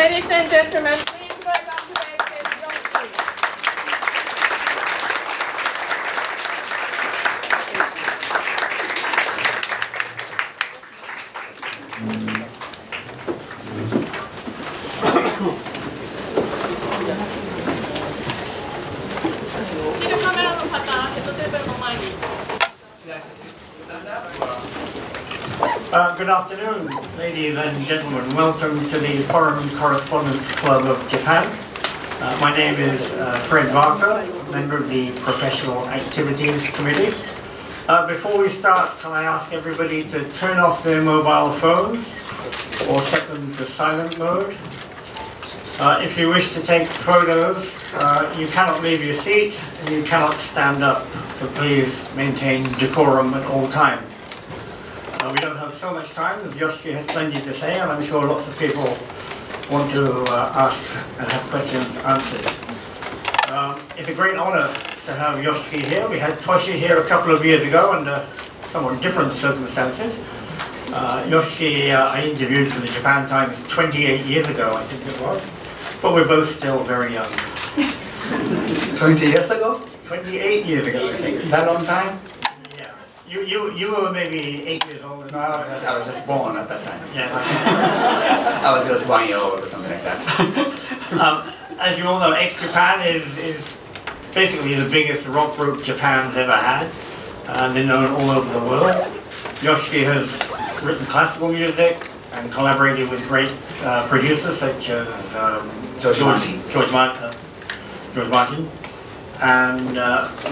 Ladies and gentlemen, please welcome to the stage Yoshi. Good afternoon, ladies and gentlemen. Welcome to the Foreign Correspondents Club of Japan. My name is Fred Barker, member of the Professional Activities Committee. Before we start, can I ask everybody to turn off their mobile phones or set them to silent mode? If you wish to take photos, you cannot leave your seat and you cannot stand up, so please maintain decorum at all times. We don't have so much time, as Yoshi has plenty to say, and I'm sure lots of people want to ask and have questions answered. It's a great honor to have Yoshi here. We had Toshi here a couple of years ago under somewhat different circumstances. Yoshi I interviewed for the Japan Times 28 years ago, I think it was, but we're both still very young. 20 years ago? 28 years ago, I think. That long time? You were maybe 8 years old. No, I was just born at that time. Yeah. I was just 1 year old or something like that. As you all know, X-Japan is basically the biggest rock group Japan's ever had. They're known all over the world. Yoshi has written classical music and collaborated with great producers such as George Martin, and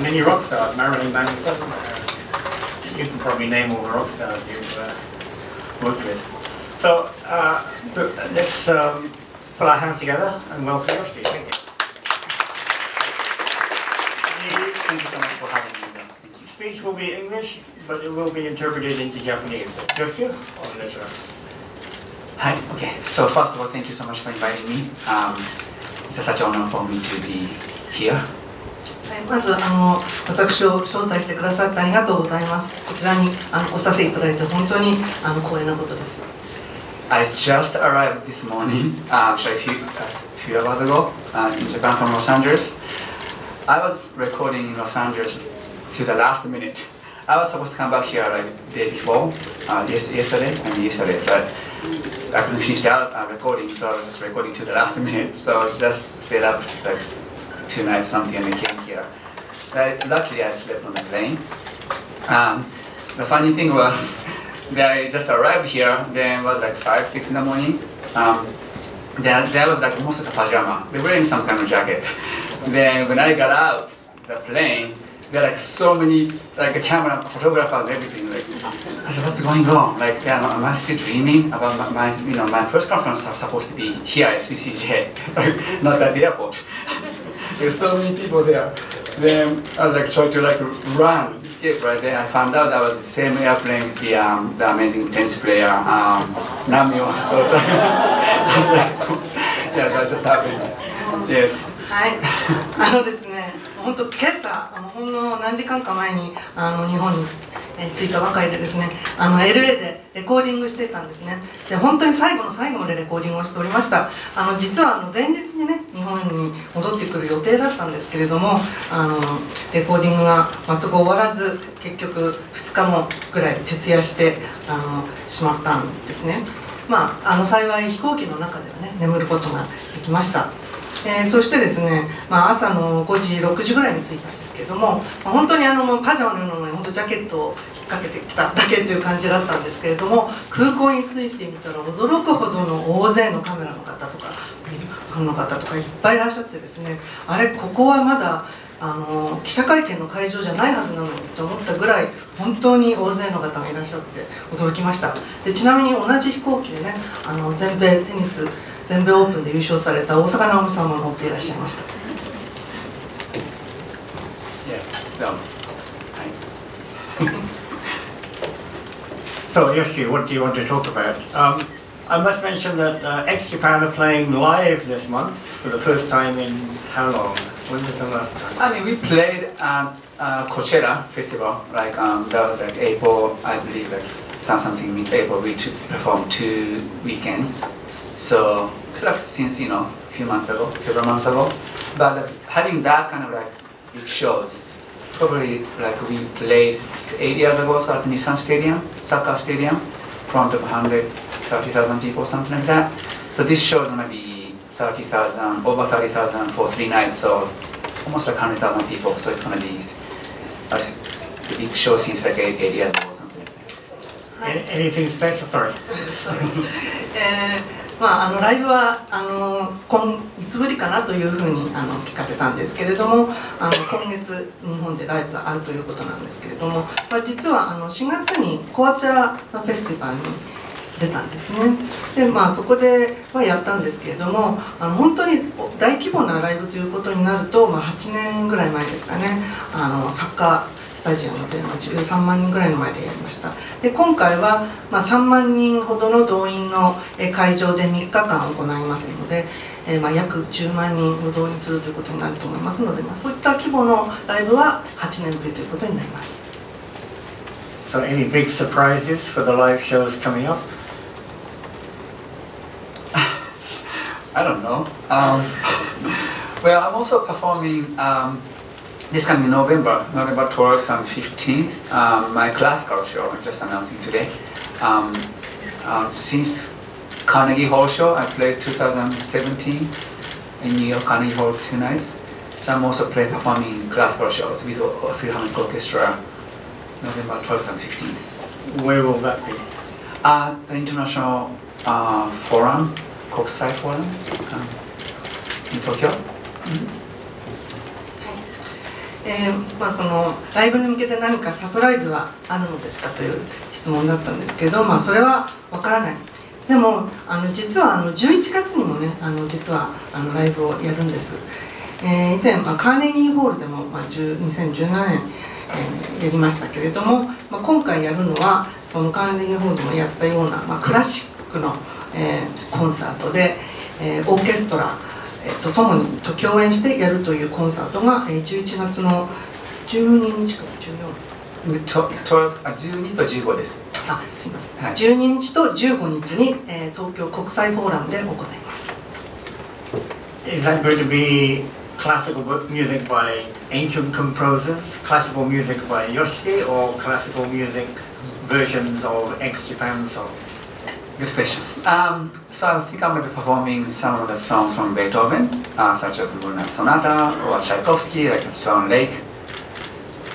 many rock stars, Marilyn Manson. You can probably name all the rock stars you've worked with. So let's put our hands together and welcome Yoshi. Thank you. Thank you so much for having me. The speech will be English, but it will be interpreted into Japanese. Yoshi, on this one. Hi, okay. So first of all, thank you so much for inviting me. It's such an honor for me to be here. まず私を招待してくださってありがとうございます。こちらにおさせていただいて本当に光栄なことです。I just arrived this morning, actually a few hours ago, in Japan from Los Angeles. I was recording in Los Angeles to the last minute. I was supposed to come back here like the day before, yesterday, but I couldn't finish the recording, so I was just recording to the last minute. So I just stayed up like 2 nights something and I came here. Luckily I slept on the plane. The funny thing was that I just arrived here, then it was like 5, 6 in the morning. There was like almost like a pajama. They were wearing some kind of jacket. Then when I got out the plane, there are like so many like a camera, photographers, everything. Like, I said, what's going on? Like, yeah, am I still dreaming about my first conference was supposed to be here at FCCJ, not at the airport. There's so many people there. Then I was like trying to like run, escape right there. I found out that was the same airplane with the amazing tennis player, Namio. So yeah, that just happened. Yes. はい、ですね、本当今朝ほんの何時間か前に日本に着いたばかりでですね、LA でレコーディングしてたんですね。で、本当に最後の最後までレコーディングをしておりました。実は前日にね、日本に戻ってくる予定だったんですけれども、レコーディングが全く終わらず、結局2日もぐらい徹夜してしまったんですね。まあ幸い飛行機の中ではね、眠ることができました。そしてですね、朝の5時、6時ぐらいに着いたんですけども、本当にパジャマのような本当ジャケットを引っ掛けてきただけという感じだったんですけれども、空港に着いてみたら驚くほどの大勢のカメラの方とかファンの方とかいっぱいいらっしゃってですね、あれここはまだ記者会見の会場じゃないはずなのにと思ったぐらい本当に大勢の方がいらっしゃって驚きました。で、ちなみに同じ飛行機でね、全米テニス全米オープンで優勝された大坂なおみさんも乗っていらっしゃいました。So Yoshi, what do you want to talk about? I must mention that X-Japan are playing live this month for the first time in how long? When was the last time? I mean, we played at Coachella Festival, like that was like April, I believe, like something mid-April. We performed 2 weekends. So it's like since a few months ago, several months ago. But having that kind of like big shows, probably like we played 8 years ago so at Nissan Stadium, soccer stadium, front of 130,000 people, something like that. So this show is gonna be 30,000, over 30,000 for 3 nights, so almost like 100,000 people. So it's gonna be a big show since like 8 years ago or something like that. Anything special? Sorry. ライブはいつぶりかなというふうに聞かれたんですけれども、今月日本でライブがあるということなんですけれども、実は4月にコアチャラフェスティバルに出たんですね。でそこでやったんですけれども、本当に大規模なライブということになると、8年ぐらい前ですかね、サッカースタジアムで13万人ぐらいの前でやりました。で今回は3万人ほどの動員の会場で3日間行いますので、約10万人を動員するということになると思いますので、そういった規模のライブは8年ぶりということになります。So any big surprises for the live shows coming up? I don't know. Well, I'm also performing this coming November 12th and 15th, my classical show I'm just announcing today. Since Carnegie Hall show, I played 2017 in New York Carnegie Hall 2 nights. So I'm also performing classical shows with a Philharmonic Orchestra November 12th and 15th. Where will that be? The International Forum, 国際フォーラム in Tokyo. そのライブに向けて何かサプライズはあるのですかという質問だったんですけど、それはわからない。でも実は11月にもね実はライブをやるんです。以前カーネギーホールでも2017年やりましたけれども、今回やるのはそのカーネギーホールでもやったようなクラシックのコンサートでオーケストラとともに共演してやるというコンサートが11月の12日から14日。12と15です。すみません。12日と15日に東京国際フォーラムで行います。Is that going to be classical music by ancient composers, classical music by Yoshiki, or classical music versions of ex-Japan songs? Good questions. So I think I'm going to be performing some of the songs from Beethoven, such as Moonlight Sonata or Tchaikovsky, like Swan Lake,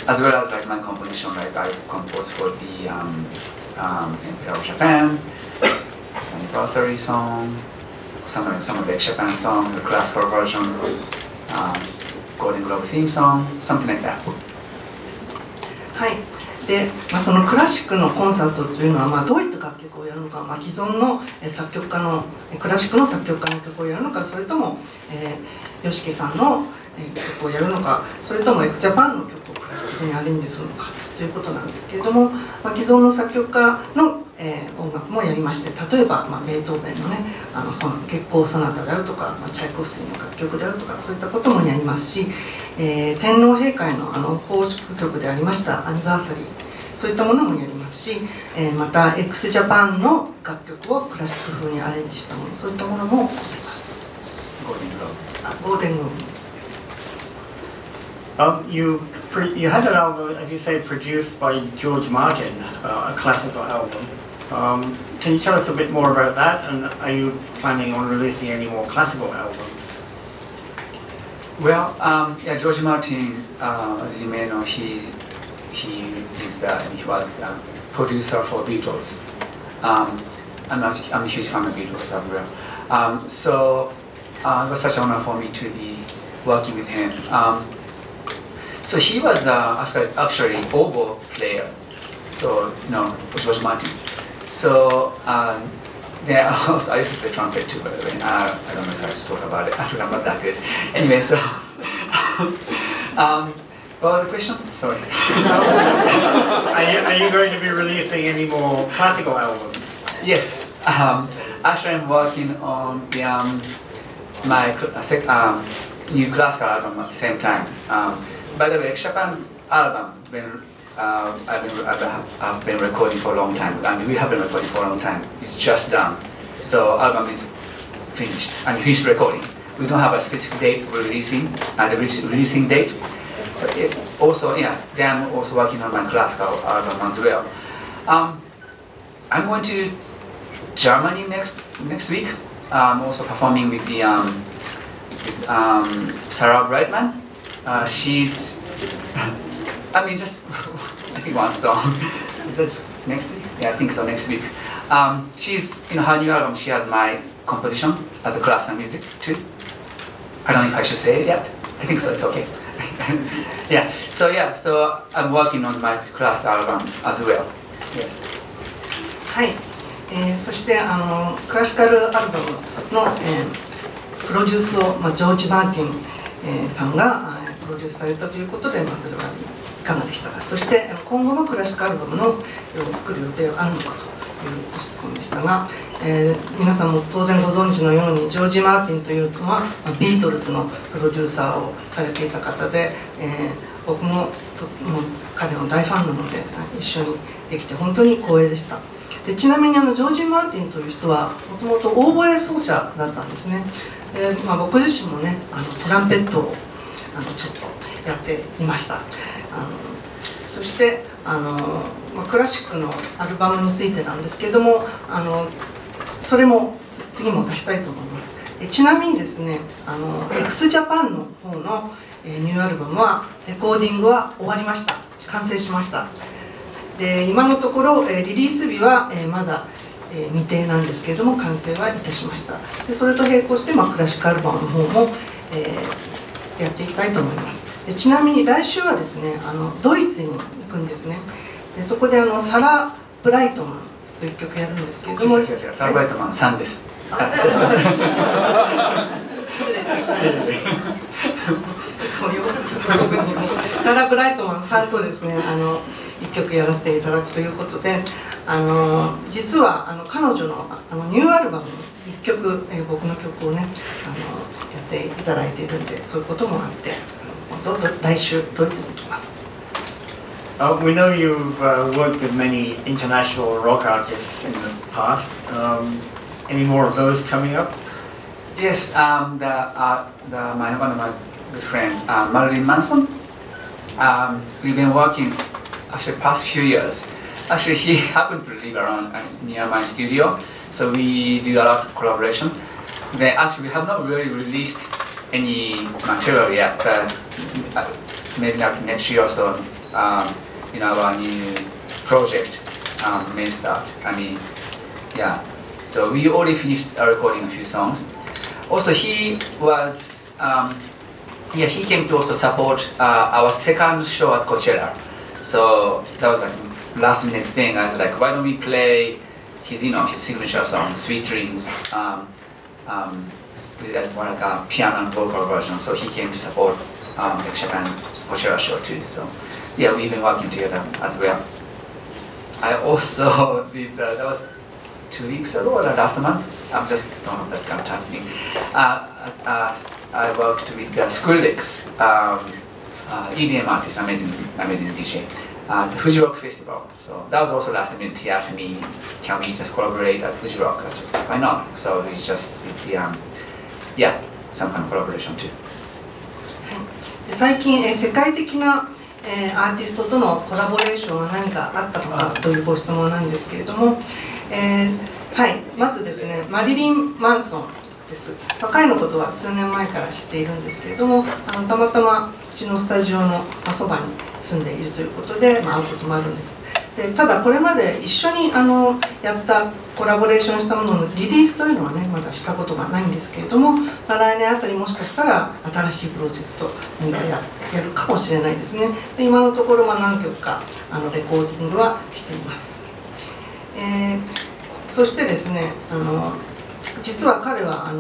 as well as like my composition, like I composed for the Emperor of Japan, anniversary song, some of the ex-Japan song, the classical version, Golden Globe theme song, something like that. はい。でそのクラシックのコンサートというのは、どういった楽曲をやるのか、既存の作曲家のクラシックの作曲家の曲をやるのか、それともYOSHIKIさんの曲をやるのか、それともxジャパンの曲をクラシックにアレンジするのかということなんですけれども、既存の作曲家の音楽もやりまして、例えばベートーベンのね月光ソナタであるとか、チャイコフスキーの楽曲であるとか、そういったこともやりますし、天皇陛下への奉祝曲でありましたアニバーサリー、そういったものもやりますし、また xジャパンの楽曲をクラシック風にアレンジしたもの、そういったものもやります。ゴールデングローブ。ゴールデングローブ。You had an album, as you say, produced by George Martin, a classical album. Can you tell us a bit more about that? And are you planning on releasing any more classical albums? Well, yeah, George Martin, as you may know, he was the producer for Beatles. I'm a huge fan of Beatles as well. So it was such an honor for me to be working with him. So he was actually oboe player. So George Martin. So yeah, also, I used to play trumpet too, by the way. I don't know if I should talk about it. I'm not that good. Anyway, so what was the question? Sorry. Are you going to be releasing any more classical albums? Yes. Actually, I'm working on the my new classical album at the same time. By the way, Japan's album I've been recording for a long time, and we have been recording for a long time. It's just done. So album is finished and finished recording. We don't have a specific date for releasing date. But also, yeah, then I'm also working on my classical album as well. I'm going to Germany next week. I'm also performing with the Sarah Brightman. She's, I mean, just I think one song. Is that next week? Yeah, I think so. Next week. She's in her new album. She has my composition as a classical music too. I don't know if I should say it yet. I think so. It's okay. Yeah. So I'm working on my classical album as well. Yes. はい。そしてクラシカルアルバムの、プロデュースを、ジョージ・マーティン、さんがプロデュースされたということで、それはいかがでしたか。そして今後のクラシカルアルバムのを作る予定があるのかというご質問でしたが、皆さんも当然ご存知のようにジョージ・マーティンというのはビートルズのプロデューサーをされていた方で、僕ももう彼の大ファンなので一緒にできて本当に光栄でした。でちなみにジョージ・マーティンという人はもともとオーボエ奏者だったんですね。で僕自身もねトランペットをちょっとやっていました。そしてクラシックのアルバムについてなんですけどもそれも次も出したいと思います。ちなみにですねx ジャパンの方のニューアルバムはレコーディングは終わりました。完成しました。で今のところリリース日はまだ未定なんですけれども完成はいたしました。でそれと並行してクラシックアルバムの方もやっていきたいと思います。でちなみに来週はですねドイツに行くんですね。でそこでサラ・ブライトマンという曲やるんですけれども、サラ・ブライトマンさんです。失礼いたしました。サラ・ブライトマンさんとですね1曲やらせていただくということで実は彼女のニューアルバムに1曲僕の曲をねやっていただいているんでそういうこともあって来週ドイツに行きます。We know you've worked with many international rock artists in the past. Any more of those coming up? Yes, one of my good friends, Marilyn Manson. We've been working actually past few years. Actually, he happened to live around near my studio, so we do a lot of collaboration. Then actually, we have not really released any material yet, but maybe next year or so, our new project may start. Yeah. So we already finished recording a few songs. Also, he came to also support our second show at Coachella. So that was like last minute thing. I was like, why don't we play his signature song, Sweet Dreams, like a piano and vocal version. So he came to support the Japan Coachella show too. So yeah, we've been working together as well. I also did that was 2 weeks ago or last month. I'm just don't know that kind of thing. I worked with Skrillex, EDM artist, amazing DJ, the Fuji Rock Festival. So that was also last minute. He asked me, can we just collaborate at Fuji Rock? I said, why not? So we just did some kind of collaboration too. 最近世界的なアーティストとのコラボレーションは何かあったのかというご質問なんですけれども、はい、まずですね、マリリン・マンソンです。彼のことは数年前から知っているんですけれども、たまたまうちのスタジオのそばに住んでいるということで、会うこともあるんです。でただこれまで一緒にやったコラボレーションしたもののリリースというのはねまだしたことがないんですけれども、来年あたりもしかしたら新しいプロジェクトやるかもしれないですね。で今のところ何曲かレコーディングはしています。そしてですね実は彼は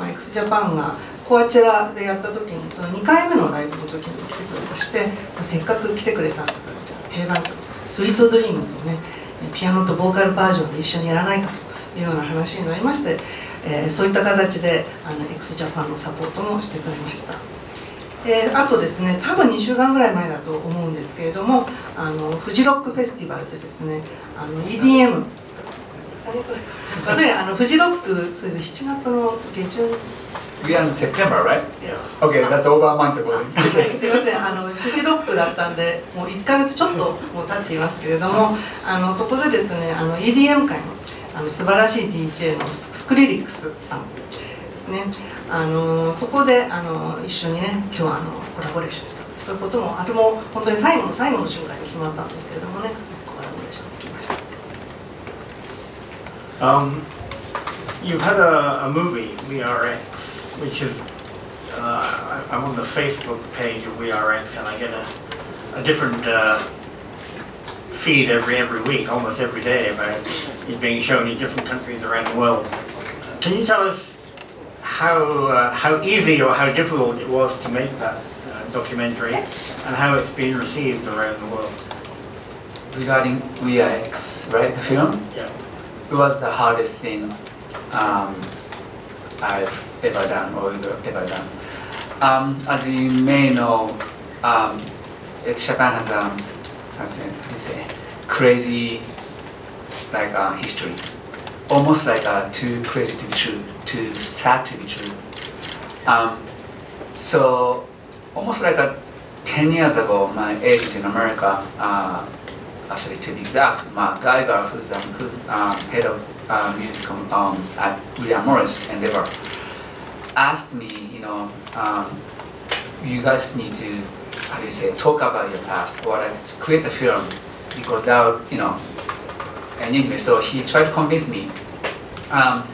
x ジャパンがコアチェラでやった時にその2回目のライブの時に来てくれまして、せっかく来てくれたんだからじゃあ定番曲スイートドリームズをねピアノとボーカルバージョンで一緒にやらないかというような話になりまして、そういった形でx ジャパンのサポートもしてくれました。あとですね多分2週間ぐらい前だと思うんですけれどもフジロックフェスティバルでですねEDM 例えばフジロック、それで7月の下旬。We are in September, right? Yeah. Okay, that's over a month ago. すみません、フジロックだったんで、もう1ヶ月ちょっともう経っていますけれども、そこでですね、EDM 界の素晴らしい DJ のスクリリックスさんですね、そこで一緒にね、今日はコラボレーションした、そういうことも、あれも本当に最後の最後の瞬間に決まったんですけれどもね、コラボレーションできました。You had a movie, WeRx, which is, I'm on the Facebook page of WeRx, and I get a different feed every week, almost every day, about it being shown in different countries around the world. Can you tell us how easy or how difficult it was to make that documentary, and how it's been received around the world? Regarding WeRx, right, the film? Yeah. It was the hardest thing I've ever done or ever done. As you may know, Japan has how do you say, crazy history, almost like too crazy to be true, too sad to be true. So almost like 10 years ago, my agent in America, actually to be exact, Geiger, who's head of music at William Morris Endeavor, asked me, you guys need to, how do you say, talk about your past, or create a film, because that would, and anyway, so he tried to convince me. But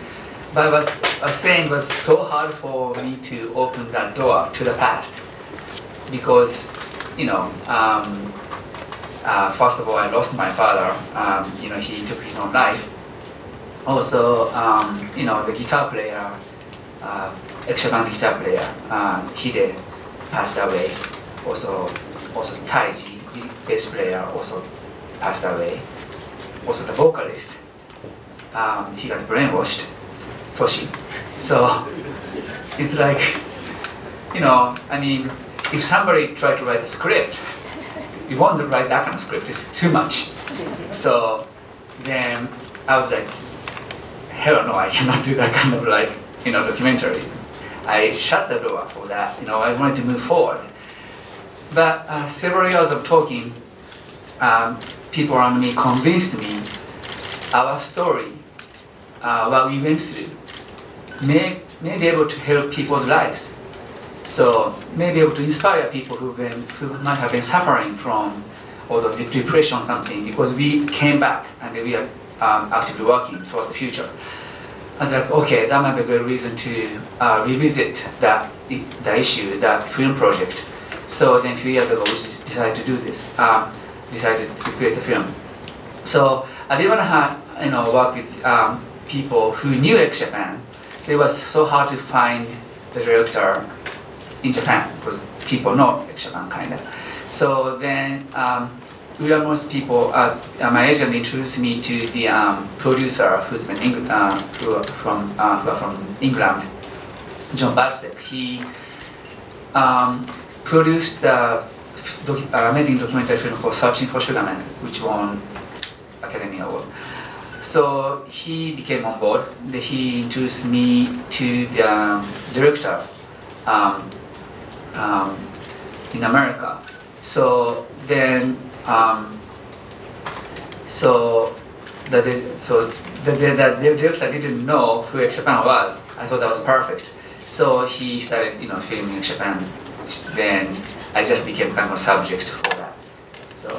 I was saying it was so hard for me to open that door to the past, because, first of all, I lost my father. He took his own life. Also, the guitar player, Japan's guitar player, Hide, passed away. Also Taiji, the bass player, also passed away. Also the vocalist, he got brainwashed, Toshi. So it's like, if somebody tried to write a script, you won't write that kind of script, it's too much. So then I was like, hell no, I cannot do that kind of documentary. I shut the door for that, I wanted to move forward. But several years of talking, people around me convinced me our story, what we went through, may be able to help people's lives. So may be able to inspire people who might have been suffering from all those depression or something, because we came back and we are actively working towards the future. I was like, okay, that might be a good reason to revisit the issue, that film project. So then a few years ago, we decided to do this, decided to create the film. So I didn't want to work with people who knew Japan, so it was so hard to find the director in Japan, because people know Japan kind of. So then William Morris people, my agent introduced me to the producer who's been from England, John Balsek. He produced the amazing documentary film called Searching for Sugar Man, which won Academy Award. So he became on board. He introduced me to the director in America. So then, the director didn't know who Japan was. I thought that was perfect. So he started, filming Japan. Then I just became kind of a subject for that. So,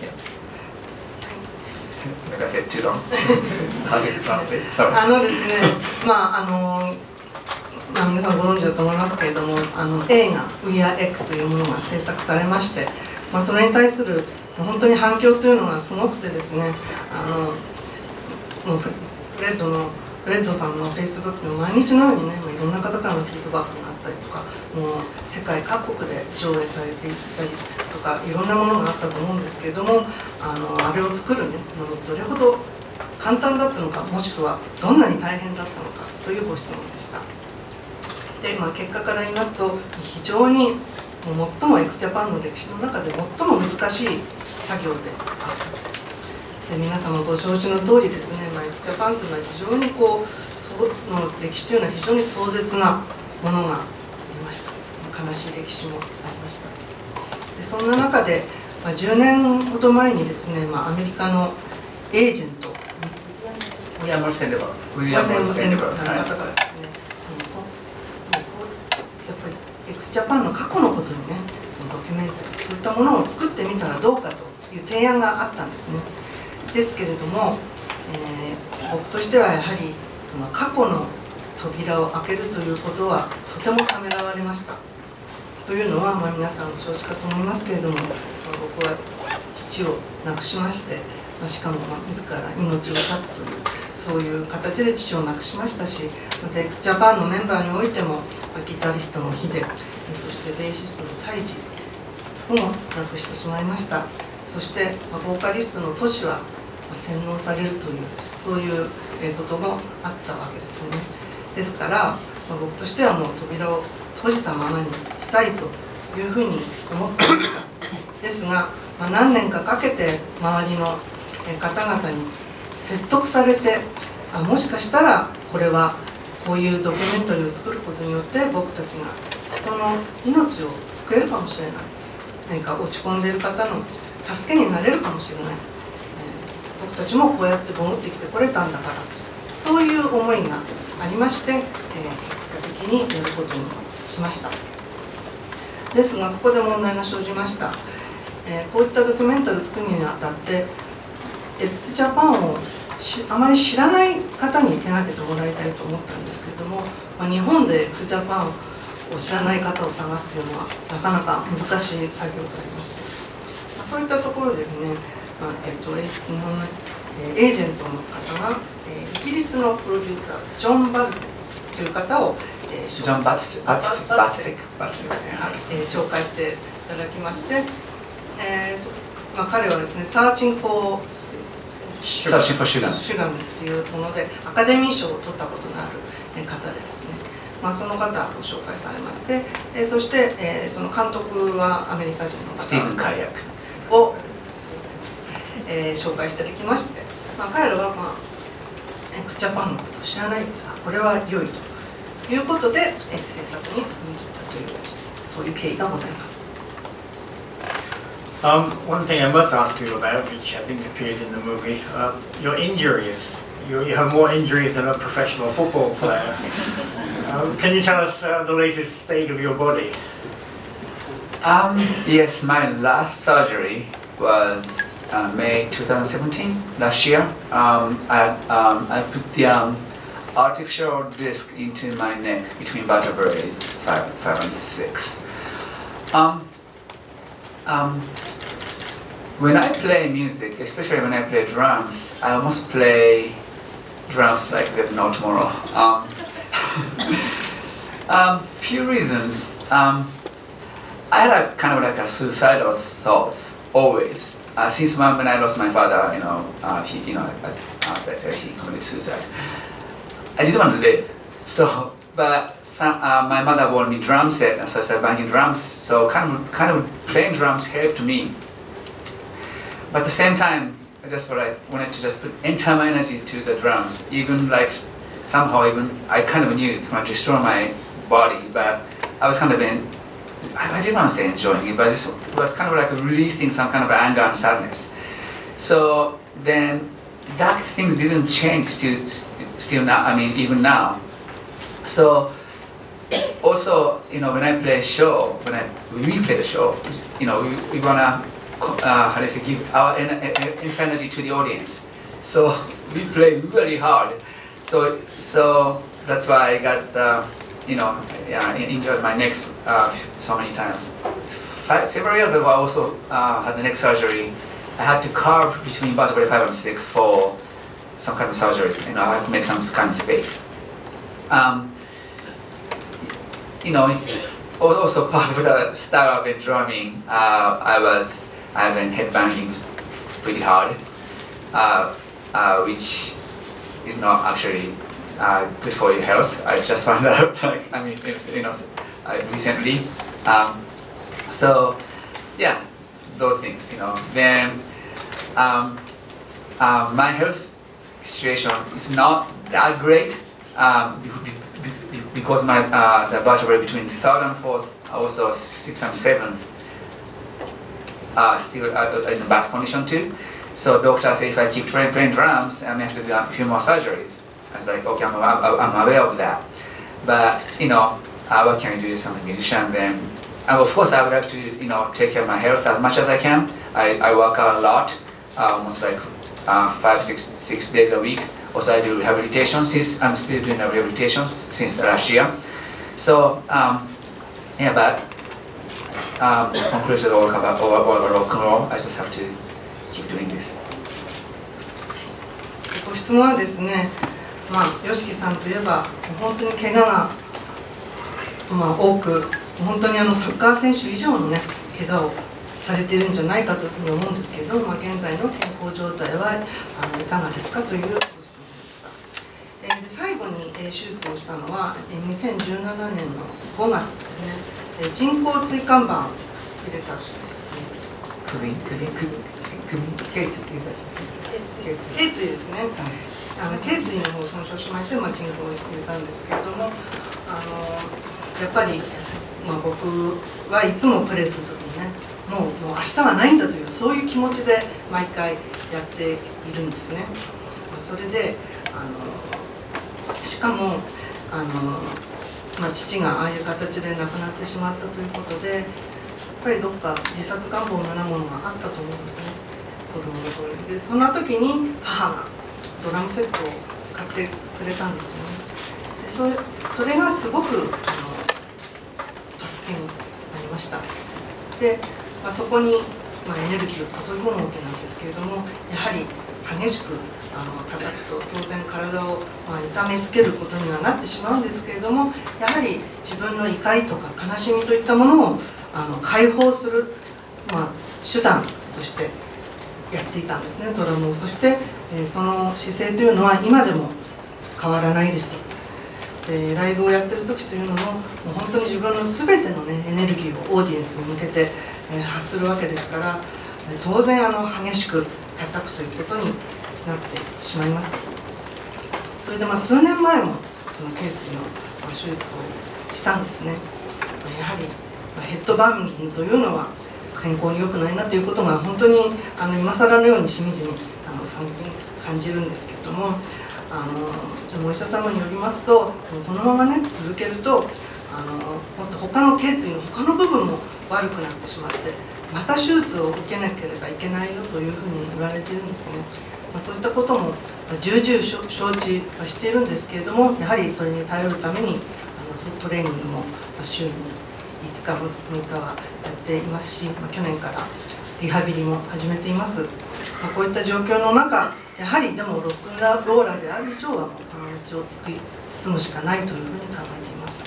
yeah. Like I said, too long. How did it translate? Sorry. ですね、皆さんご存知だと思いますけれども、映画「WeRx」というものが制作されまして、それに対する本当に反響というのがすごくてですね、もうフレッドさんのフェイスブックに毎日のようにね、いろんな方からのフィードバックがあったりとか、もう世界各国で上映されていたりとか、いろんなものがあったと思うんですけれども、あれを作るのにどれほど簡単だったのか、もしくはどんなに大変だったのかというご質問でした。で、結果から言いますと、非常に最もジャパンの歴史の中で最も難しい作業であった。で皆様ご承知の通りですね、Xジャパンというのは非常にこうその歴史というのは非常に壮絶なものがありました。悲しい歴史もありました。でそんな中で、10年ほど前にですね、アメリカのエージェントウィリアム・センデバーの方からですね、やっぱり Xジャパンの過去のことにね、ドキュメンタリーそういったものを作ってみたらどうかという提案があったんですね。ですけれども、僕としてはやはりその過去の扉を開けるということはとてもためらわれました。というのは、皆さんご承知かと思いますけれども、僕は父を亡くしまして、しかも自ら命を絶つというそういう形で父を亡くしましたし、また Xジャパンのメンバーにおいてもギタリストのヒデ、そしてベーシストのタイジを亡くしてしまいました。そしてボーカリストのトシは洗脳されるというそういうこともあったわけですよね。ですから、僕としてはもう扉を閉じたままにしたいというふうに思っていました。ですが、何年かかけて周りの方々に説得されて、もしかしたらこれはこういうドキュメンタリーを作ることによって僕たちが人の命を救えるかもしれない、何か落ち込んでいる方の助けになれるかもしれない、僕たちもこうやって潜ってきてこれたんだから、そういう思いがありまして、結果的にやることにしました。ですが、ここで問題が生じました。こういったドキュメンタリーを作るにあたって Xジャパンをあまり知らない方に手がけてもらいたいと思ったんですけれども、日本で Xジャパンを知らない方を探すというのはなかなか難しい作業となりまして、そういったところですね、日本のエージェントの方がイギリスのプロデューサージョン・バルテという方を紹介していただきまして、彼はですね、サーチンフォーシュガムというものでアカデミー賞を取ったことのある方でですね、その方を紹介されまして、そして、その監督はアメリカ人の方を、紹介していただきまして、彼らは、Xジャパンのことを知らない、これは良いということで、制作に踏み切ったというそういう経緯がございます。One thing I must ask you about, which I think appeared in the movie, your injuries. You have more injuries than a professional football player. Can you tell us the latest state of your body? Yes, my last surgery was May 2017, last year. I put the artificial disc into my neck between vertebrae 5 and 6. When I play music, especially when I play drums, I almost play drums like there's no tomorrow. Few reasons. I had a kind of like a suicidal thoughts always. Since when I lost my father, he, as I said, he committed suicide. I didn't want to live. So, but my mother bought me drum set, and so I started banging drums. So kind of playing drums helped me. But at the same time, I just wanted to just put entire my energy to the drums. Even like somehow I kind of knew it's going to destroy my body, but I was kind of I didn't want to say enjoying it, but it was kind of like releasing some kind of anger and sadness. So then that thing didn't change still now. I mean, even now. So also, when I play a show, we play the show, we wanna give our energy to the audience. So we play really hard. So that's why I got injured my neck so many times. Several years ago, I also had a neck surgery. I had to carve between vertebrae 5 and 6 for some kind of surgery. I had to make some kind of space. It's also part of the style of it drumming. I've been headbanging pretty hard, which is not actually good for your health. I just found out, recently. So, yeah, those things, Then, my health situation is not that great because my the vertebrae between third and fourth, also sixth and seventh, are still in bad condition too. So doctor say if I keep playing drums, I may have to do a few more surgeries. I was like, okay, I'm aware of that. But what can you do as a musician then? And of course, I would have to take care of my health as much as I can. I work out a lot, almost like 5-6 days a week. Also, I do rehabilitation. Since I'm still doing rehabilitation since last year. So yeah, but conclusion all about rock and roll. I just have to keep doing this. ご質問はですね、YOSHIKIさんといえば本当に怪我が多く、本当にサッカー選手以上のね怪我をされているんじゃないかというふうに思うんですけど、現在の健康状態はいかがですかというご質問でした。で最後に手術をしたのは2017年の5月ですね。人工椎間板を入れた頸椎ですね。頸椎の方を損傷しまして、人工を入れたんですけれども、やっぱり、僕はいつもプレーする時にね、もう明日はないんだというそういう気持ちで毎回やっているんですね。それでしかも父がああいう形で亡くなってしまったということで、やっぱりどっか自殺願望のようなものがあったと思うんですね、子供の頃に。でそんな時に母がドラムセットを買ってくれたんですよね。でそれがすごく助けになりました。で、そこに、エネルギーを注ぎ込むわけなんですけれども、やはり激しく叩くと当然体を、痛めつけることにはなってしまうんですけれども、やはり自分の怒りとか悲しみといったものを解放する、手段としてやっていたんですね、ドラムを。そして、その姿勢というのは今でも変わらないです。でライブをやってる時というのも、もう本当に自分の全ての、エネルギーをオーディエンスに向けて、発するわけですから、当然激しく叩くということになってしまいます。それで数年前もその頸椎の手術をしたんですね。やはりヘッドバンギングというのは健康に良くないなということが本当に今更のようにしみじみ最近感じるんですけれども、でもお医者様によりますと、このままね続けるともっと他の頸椎の他の部分も悪くなってしまって、また手術を受けなければいけないよというふうに言われているんですね。そういったことも重々承知はしているんですけれども、やはりそれに頼るためにトレーニングも週に5日も6日はやっていますし、去年からリハビリも始めています。こういった状況の中、やはりでもロックンローラーである以上はこの道を進むしかないというふうに考えています。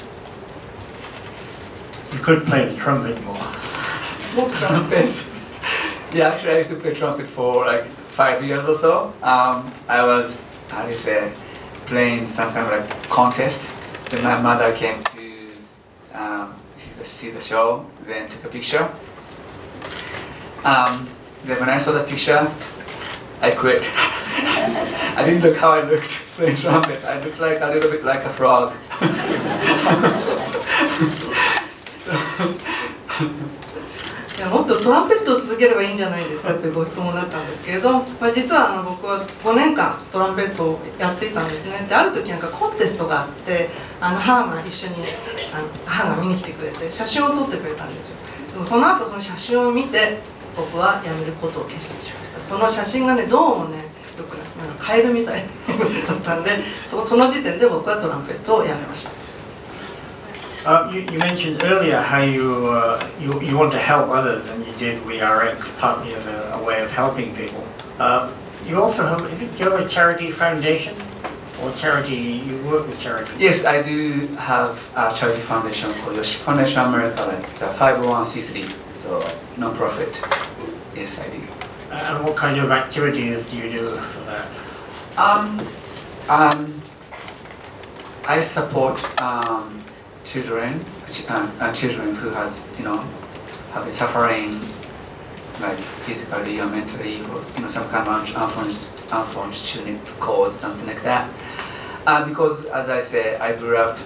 You could play the trumpet more. Trumpet. Yeah, actually, I used to play trumpet for like 5 years or so. I was, how do you say, playing some kind of like contest. Then my mother came to see the show, then took a picture. Then when I saw the picture, I quit. I didn't look how I looked playing trumpet. I looked like a little bit like a frog. もっとトランペットを続ければいいんじゃないですかというご質問だったんですけれど、実は僕は5年間トランペットをやっていたんですね。である時コンテストがあって、母が一緒に母が見に来てくれて写真を撮ってくれたんですよ。でもその後その写真を見て僕はやめることを決心しました。その写真がねどうもねよくカエルみたいだったんで、その時点で僕はトランペットをやめました。You mentioned earlier how you want to help others, and you did WeRx, partly as a way of helping people. You also have, do you have a charity foundation or charity? You work with charity? Yes, I do have a charity foundation called Yoshiki Foundation America. It's a 501c3, so non-profit. Yes, I do. And what kind of activities do you do for that? I support children who has have been suffering like physically or mentally, or some kind of unfortunate cause, something like that. Because, as I said, I grew up,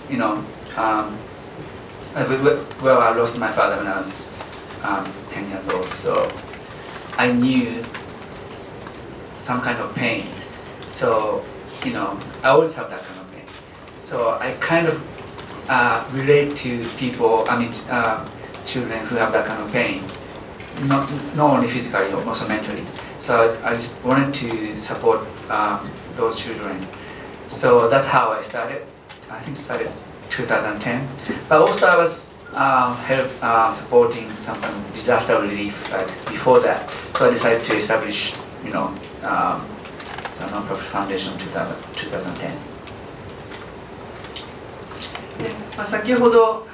well, I lost my father when I was 10 years old, so I knew some kind of pain. So, I always have that kind of pain. So I kind of relate to people, children who have that kind of pain, not only physically, but also mentally. So I just wanted to support those children. So that's how I started. I think started 2010. But also I was supporting some kind of disaster relief before that. So I decided to establish, some non-profit foundation in 2010. 先ほど、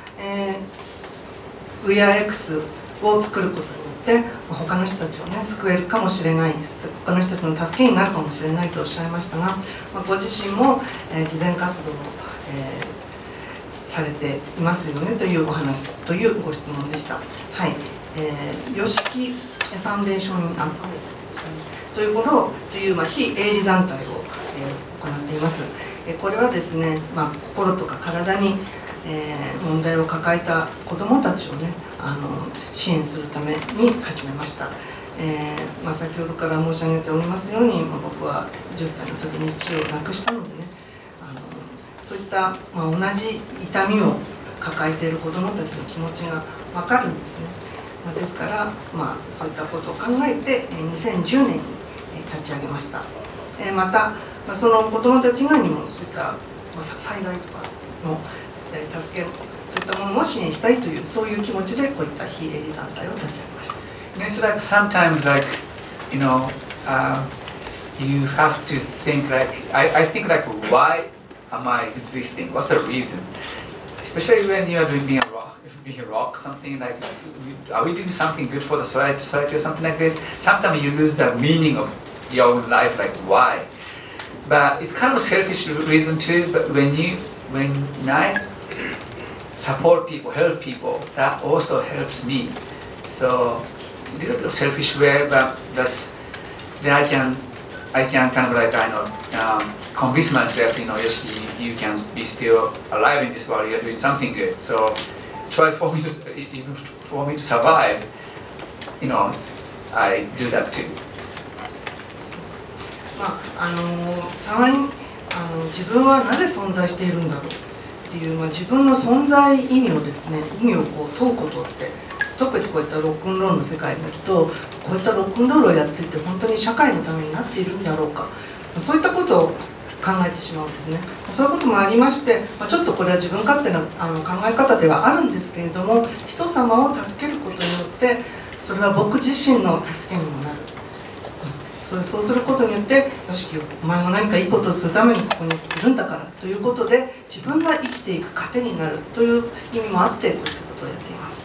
WeAreX を作ることによって他の人たちをね救えるかもしれない、他の人たちの助けになるかもしれないとおっしゃいましたが、ご自身も、慈善活動を、されていますよねというお話というご質問でした。はい、yoshiki ファンデーションというものをという、非営利団体を、行っています。これはですね、心とか体に、問題を抱えた子どもたちをね支援するために始めました。先ほどから申し上げておりますように、僕は10歳の時に父を亡くしたのでね、そういった、同じ痛みを抱えている子どもたちの気持ちが分かるんですね。ですから、そういったことを考えて2010年に立ち上げました。またその子どもたち以外にもそういった災害とかの助け、そういったものも支援したいというそういう気持ちでこういった非営利団体を立ち上げました。It's like sometimes you have to think I think why am I existing? What's the reason? Especially when you are being rock, something like are we doing something good for the society or something like this? Sometimes you lose the meaning of your own life, why? But it's kind of selfish reason too. But when I support people, help people, that also helps me. So a little bit of selfish way, but then I can kind of convince myself, Yoshiki, you can be still alive in this world. You're doing something good. So try for me to survive. I do that too. たまに自分はなぜ存在しているんだろうっていう、自分の存在意味をですね、意味を問うことって、特にこういったロックンロールの世界になると、こういったロックンロールをやっていて本当に社会のためになっているんだろうか、そういったことを考えてしまうんですね。そういうこともありまして、ちょっとこれは自分勝手な考え方ではあるんですけれども、人様を助けることによってそれは僕自身の助けにもなる。そうすることによって、よしき、お前も何かいいことをするためにここにいるんだからということで、自分が生きていく糧になるという意味もあって、こういったことをやっています。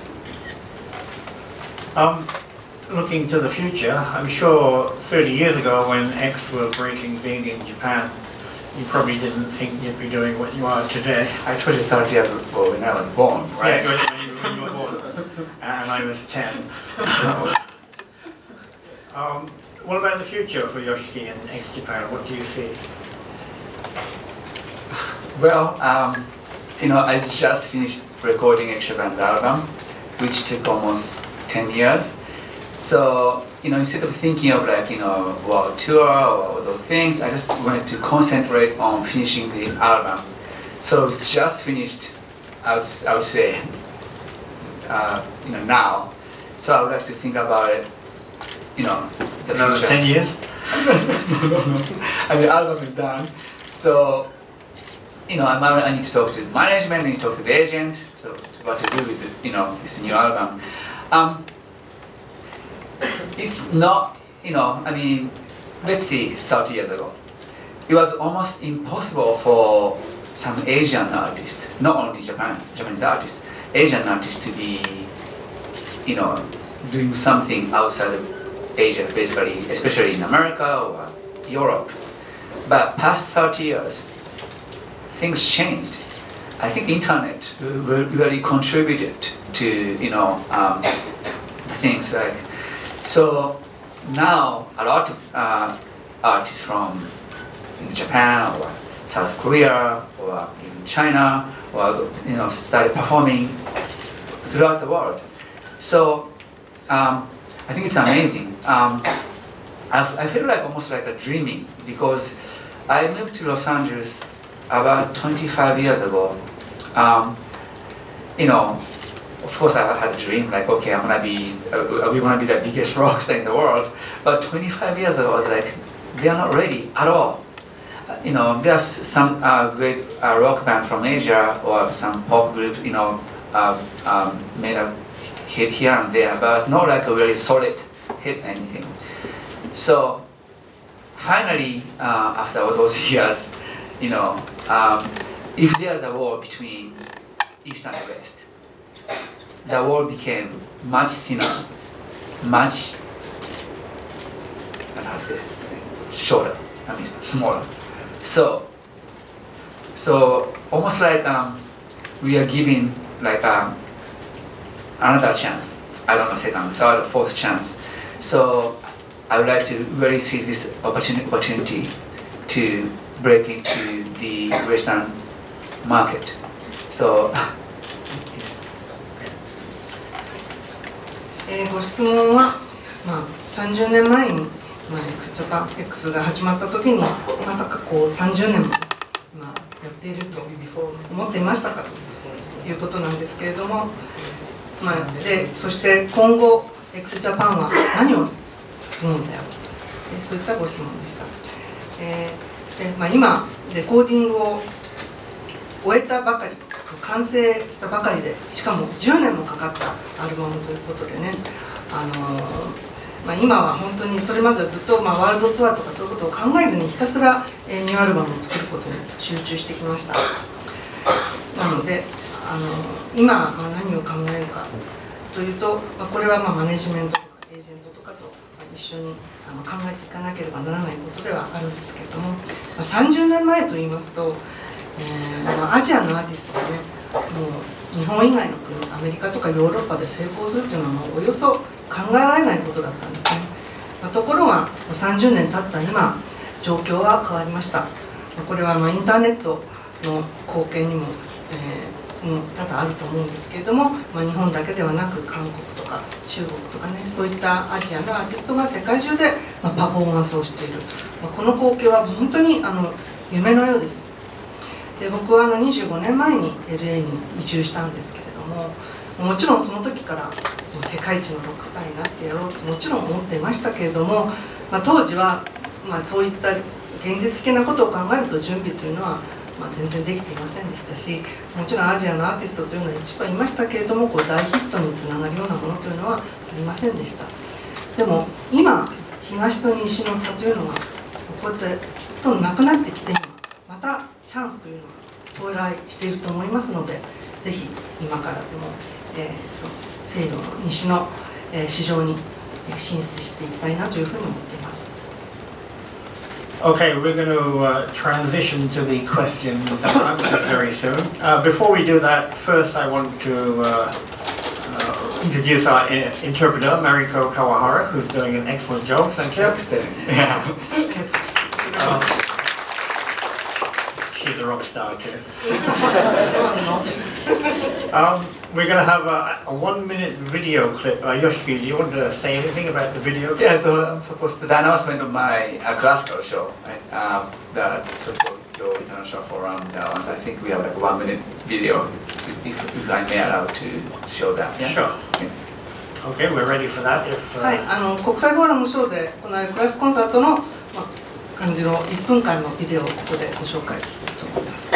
Looking to the future, I'm sure 30 years ago when X were breaking big in Japan, you probably didn't think you'd be doing what you are today. I told you 30 years ago when I was born, right? Yeah, when you were born, and I was 10. What about the future for Yoshiki and X Japan? What do you see? Well, I just finished recording X Japan's album, which took almost 10 years. So, instead of thinking of world tour or all those things, I just wanted to concentrate on finishing the album. So just finished, I would say, now. So I would like to think about it, the Another future. 10 years? No. And the album is done. So, I need to talk to the management, I need to talk to the agent, so what to do with this new album. It's not, let's see, 30 years ago. It was almost impossible for some Asian artists, not only Japanese artists, Asian artists to be, doing something outside of Asia, basically, especially in America or Europe. But past 30 years, things changed. I think internet really contributed to, things like, so now a lot artists from Japan or South Korea or even China, or started performing throughout the world. So I think it's amazing. I feel like almost like a dreaming, because I moved to Los Angeles about 25 years ago. Of course I had a dream like, okay, we're gonna be the biggest rock star in the world. But 25 years ago, I was like, they are not ready at all. There's some great rock bands from Asia or some pop groups, made a hit here and there, but it's not like a really solid hit anything. So finally, after all those years, if there's a war between East and West, the wall became much thinner, much shorter, smaller. So almost like we are giving like another chance. I don't know, second, third, fourth chance. So I would like to really see this opportunity to break into the Western market. So. ご質問は、30年前に、X ジャパン X が始まった時にまさかこう30年も、やっていると思っていましたかということなんですけれども、そして今後 X ジャパンは何をするんだよ、そういったご質問でした。今レコーディングを終えたばかり、完成したばかりで、しかも10年もかかったアルバムということでね、今は本当にそれまではずっとワールドツアーとかそういうことを考えずにひたすらニューアルバムを作ることに集中してきました。なので今何を考えるかというと、これはマネジメントとかエージェントとかと一緒に考えていかなければならないことではあるんですけれども、30年前といいますと、アジアのアーティストがね、もう日本以外の国、アメリカとかヨーロッパで成功するというのはもうおよそ考えられないことだったんですね。ところが30年経った今、状況は変わりました。これはインターネットの貢献にも、多々あると思うんですけれども、日本だけではなく韓国とか中国とかね、そういったアジアのアーティストが世界中でパフォーマンスをしている、この光景は本当に夢のようです。で、僕は25年前に LA に移住したんですけれども、もちろんその時から世界一のロックスターになってやろうともちろん思っていましたけれども、当時はそういった現実的なことを考えると準備というのは全然できていませんでしたし、もちろんアジアのアーティストというのは一番いましたけれども、大ヒットにつながるようなものというのはありませんでした。でも今東と西の差というのがこうやってほとんどなくなってきて、またチャンスというのが到来していると思いますので、ぜひ今からでも、西洋の西の、市場に進出していきたいなというふうに思っています。Okay, we're going to transition to the questions and answers very soon. Before we do that, first I want to introduce our interpreter, Mariko Kawahara, who's doing an excellent job. Thank you. Excellent. Yeah. She's a rock star too. We're going to have a 1-minute video clip. Yoshiki, do you want to say anything about the video? Yeah, so I'm supposed to the announcement of my classical show, right? The Tokyo International Forum, and I think we have like a 1-minute video, if I may allow to show that. Yeah? Sure. Yeah. Okay, we're ready for that. はい、国際フォーラムショーで行われるクラシックコンサートの、感じの1分間のビデオをここでご紹介したいと思います。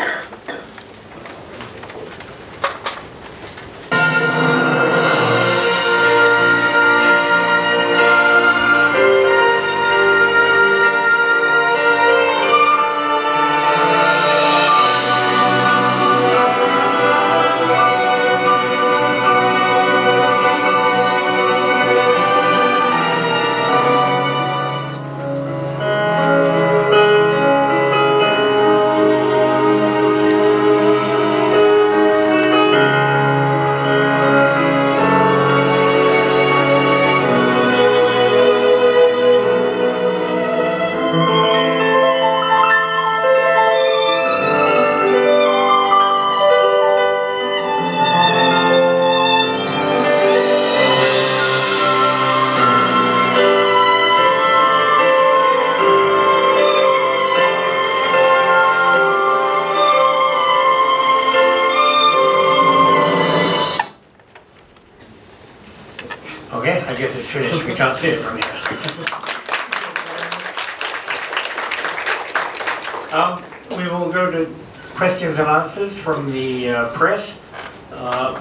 Okay, I guess it's finished. We can't see it from here. We will go to questions and answers from the press.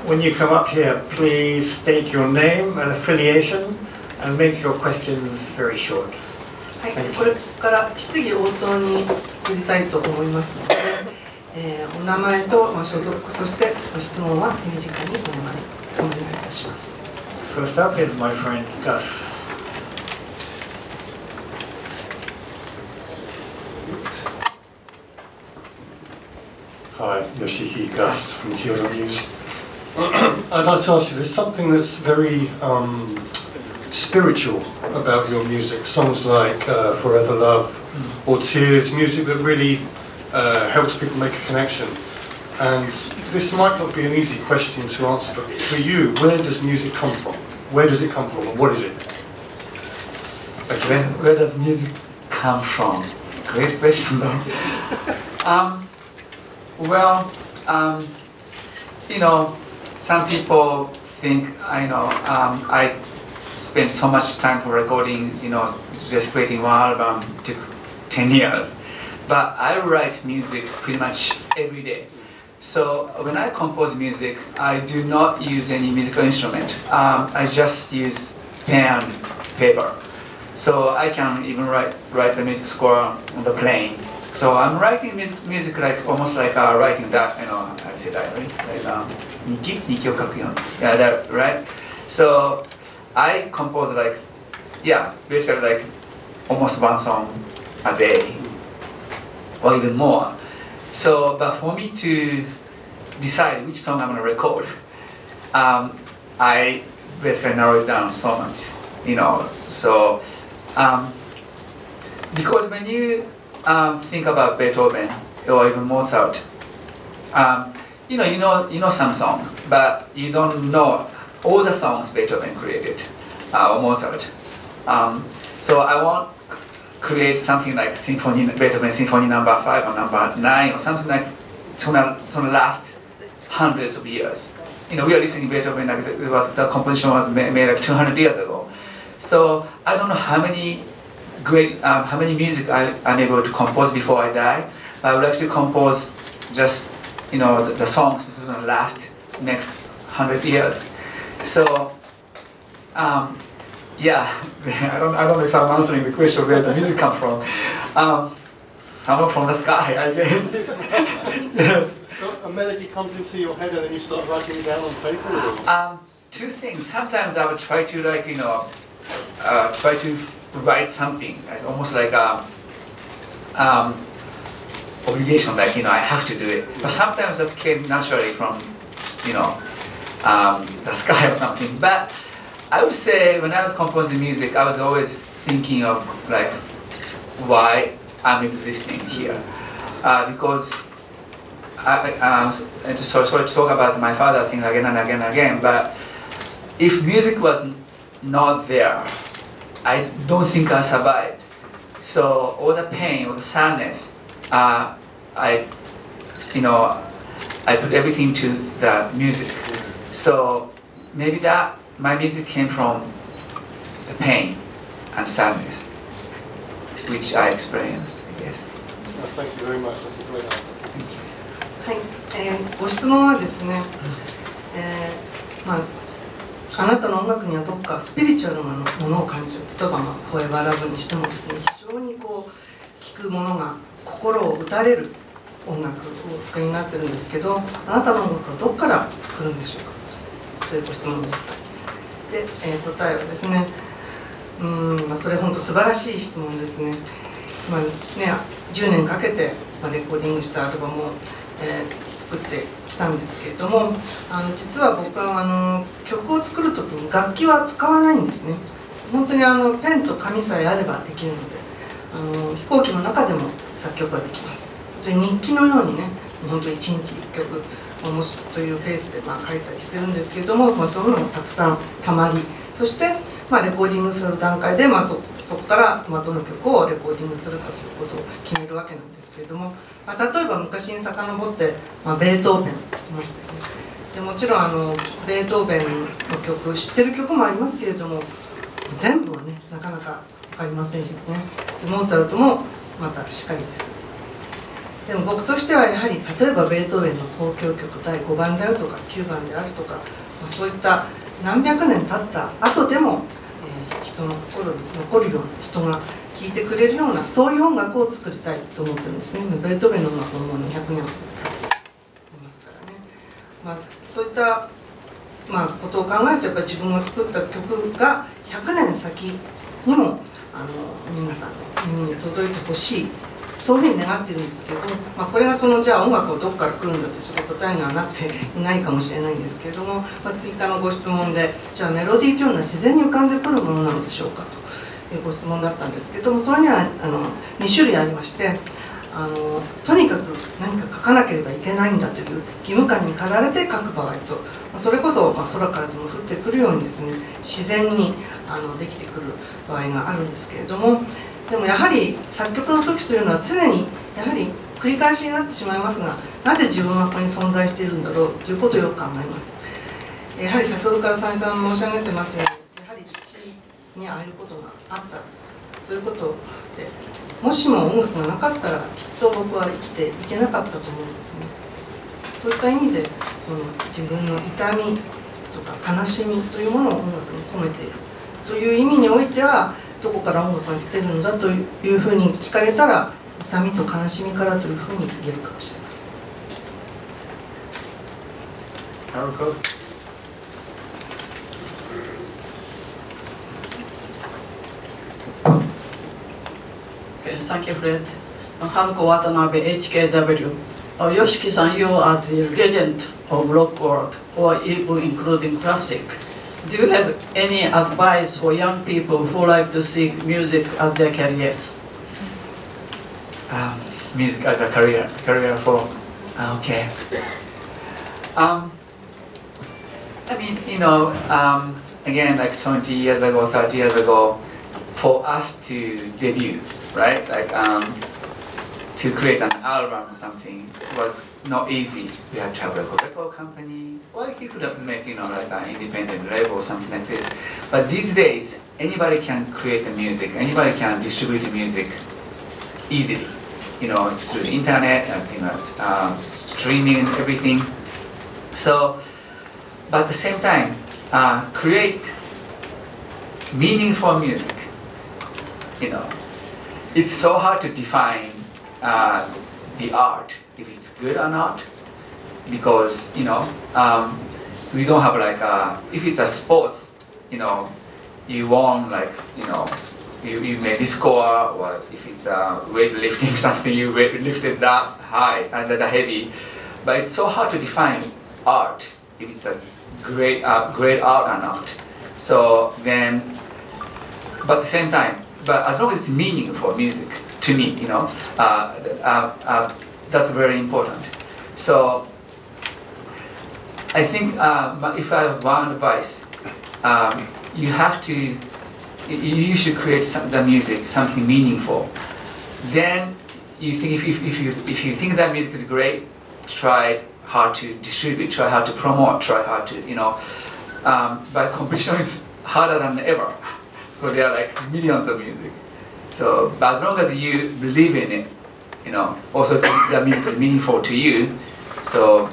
When you come up here, please state your name and affiliation and make your questions very short. はい、これから質疑応答に移りたいと思いますので、お名前と所属、そしてご質問は手短にお願いいたします。First up is my friend Gus. Hi, Yoshiki Gus from Kyoto News. I'd like to ask you, there's something that's very spiritual about your music. Songs like Forever Love or Tears, music that really helps people make a connection. And this might not be an easy question to answer, but for you, where does music come from? Where does it come from and what is it? Where does music come from? Great question, though. Well, you know, some people think I spent so much time for recordings, you know, just creating one album took 10 years. But I write music pretty much every day. So when I compose music, I do not use any musical instrument. I just use pen and paper. So I can even write the music score on the plane. So I'm writing music like almost like writing that, you know, I say that, right? Like Nikkiを書くような. Yeah, that, right? So I compose like, yeah, basically like almost one song a day, or even more. So, but for me to decide which song I'm gonna record, I basically narrow it down so much, you know. So, because when you think about Beethoven or even Mozart, you know some songs, but you don't know all the songs Beethoven created or Mozart. So I want to create something like Beethoven Symphony number 5 or number 9 or something like to last hundreds of years. You know, we are listening to Beethoven like the composition was made like 200 years ago. So I don't know how many music I'm able to compose before I die. But I would like to compose just, you know, the songs which will last next 100 years. So, yeah, I don't know if I'm answering the question where the music comes from. Somewhere from the sky, I guess. Yes. So a melody comes into your head and then you start writing it down on paper? Or? Two things. Sometimes I would try to, like, you know, try to write something, almost like a obligation, like, you know, I have to do it. But sometimes just came naturally from, you know, the sky or something. But I would say when I was composing music, I was always thinking of like why I'm existing here, because I'm just sorry to talk about my father thing again and again and again. But if music was not there, I don't think I survived. So all the pain, all the sadness, I put everything to the music. So maybe that my music came from the pain and sadness, which I experienced, I guess. Thank you very much. That's a great answer. はい、ご質問はですね、あなたの音楽にはどこかスピリチュアルなものを感じる。例えば、フォーエバーラブにしてもですね、非常にこう聴くものが心を打たれる音楽をお作りになってるんですけど、あなたの音楽はどこから来るんでしょうかというご質問でした。で、答えはですね、それ本当素晴らしい質問ですね。10年かけてレコーディングしたアルバムを作ってきたんですけれども、実は僕は曲を作る時に楽器は使わないんですね。本当にペンと紙さえあればできるので、飛行機の中でも作曲ができます。日記のようにね、本当に1日1曲というペースで書いたりしてるんですけれども、そういうのもたくさんたまり、そしてレコーディングする段階で、そこからどの曲をレコーディングするかということを決めるわけなんですけれども、例えば昔に遡って、ベートーベンいましたよね。でもちろんベートーベンの曲知ってる曲もありますけれども、全部はねなかなか分かりませんしね。でモーツァルトもまたしっかりです。でも僕としてはやはり例えばベートーベンの交響曲第5番であるとか9番であるとか、そういった何百年経った後でも、人の心に残るような、人が聴いてくれるような、そういう音楽を作りたいと思ってるんですね。ベートーベンの音楽ももう200年経っていますからね。そういった、ことを考えるとやっぱり自分が作った曲が100年先にも皆さんの耳に届いてほしい、そういうふうに願っているんですけど、これがじゃあ音楽をどこから来るんだとちょっと答えにはなっていないかもしれないんですけれども、追加のご質問で、じゃあメロディーというのは自然に浮かんでくるものなのでしょうかというご質問だったんですけども、それには2種類ありまして、とにかく何か書かなければいけないんだという義務感に駆られて書く場合と、それこそ空からでも降ってくるようにですね、自然にできてくる場合があるんですけれども、でもやはり作曲の時というのは常にやはり繰り返しになってしまいますが、なぜ自分はここに存在しているんだろうということをよく考えます。やはり先ほどから再三申し上げてますように、やはり父にああいうことがあったということで、もしも音楽がなかったらきっと僕は生きていけなかったと思うんですね。そういった意味で自分の痛みとか悲しみというものを音楽に込めているという意味においては、どこから音楽が来てるんだというふうに聞かれたら、痛みと悲しみからというふうに言えるかもしれません。Thank you, Fred. Haruko Watanabe, HKW. Yoshiki-san, you are the legend of rock world, or even including classic. Do you have any advice for young people who like to seek music as their careers? Music as a career for, okay. I mean, again, like 20 years ago, 30 years ago, for us to debut, right? Like to create an album or something was not easy. We had to have a record company, or you could have made, like an independent label or something like this. But these days, anybody can create the music, anybody can distribute the music easily, through the internet, streaming and everything. So, but at the same time, create meaningful music. It's so hard to define the art, if it's good or not, because we don't have like if it's a sports, you won like you made this score, or if it's weightlifting something, you lifted that high and that heavy, but it's so hard to define art if it's a great art or not. So then, but at the same time, but as long as it's meaningful music to me, that's very important. So I think if I have one advice, you should create the music something meaningful. Then you think if you think that music is great, try hard to distribute, try hard to promote, try hard to but competition is harder than ever. So there are like millions of music. So, but as long as you believe in it, also that music is meaningful to you. So,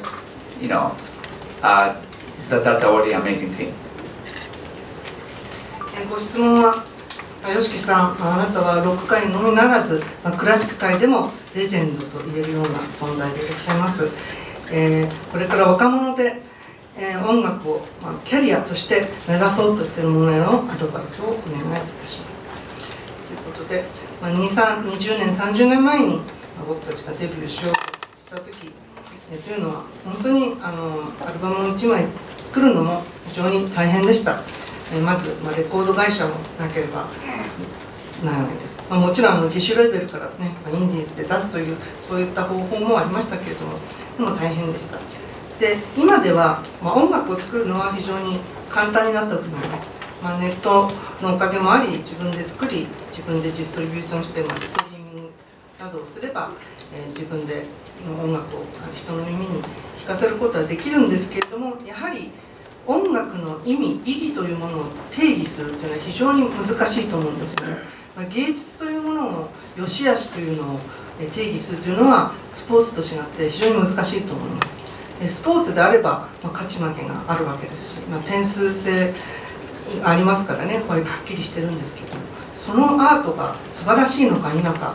that's already an amazing thing. ご質問は、吉木さん、あなたはロック界のみならず、クラシック界でもレジェンドと言えるような存在でいらっしゃいます。これから若者で、音楽を、キャリアとして目指そうとしている者へのアドバイスをお願いいたします。ということで、20年、30年前に僕たちがデビューしようとした時というのは、本当にアルバムを1枚作るのも非常に大変でした。まず、レコード会社もなければならないです。もちろん自主レベルからね、インディーズで出すというそういった方法もありましたけれども、でも大変でした。で、今では、音楽を作るのは非常に簡単になったと思います。ネットのおかげもあり、自分で作り、自分でディストリビューションして、ストリーミングなどをすれば、自分で音楽を人の耳に聞かせることはできるんですけれども、やはり音楽の意味、意義というものを定義するというのは非常に難しいと思うんですよね。芸術というものを良し悪しというのを定義するというのはスポーツと違って非常に難しいと思います。スポーツであれば、勝ち負けがあるわけですし、点数制ありますからね、これはっきりしてるんですけども、そのアートが素晴らしいのか否か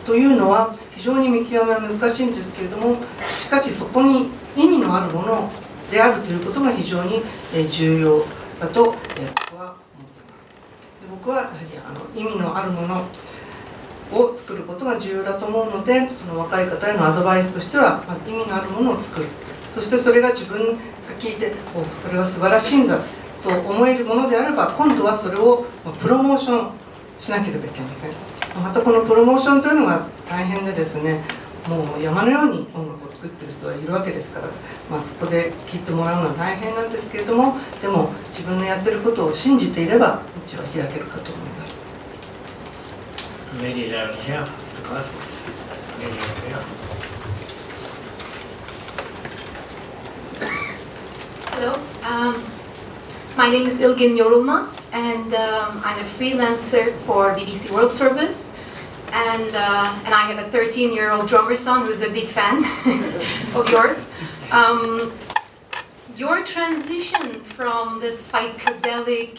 というのは非常に見極めは難しいんですけれども、しかしそこに意味のあるものであるということが非常に重要だと僕は思っています。僕はやはり意味のあるものを作ることが重要だと思うので、その若い方へのアドバイスとしては、意味のあるものを作る、そしてそれが自分が聞いてこれは素晴らしいんだと思えるものであれば、今度はそれをプロモーションしなければいけません。またこのプロモーションというのが大変でですね、もう山のように音楽を作っている人はいるわけですから、そこで聴いてもらうのは大変なんですけれども、でも自分のやってることを信じていれば道は開けるかと思います。Lady down here, the glasses. Lady over here. Hello, my name is Ilgin Yorulmaz, and I'm a freelancer for BBC World Service, and I have a 13-year-old drummer son who's a big fan of yours. Your transition from the psychedelic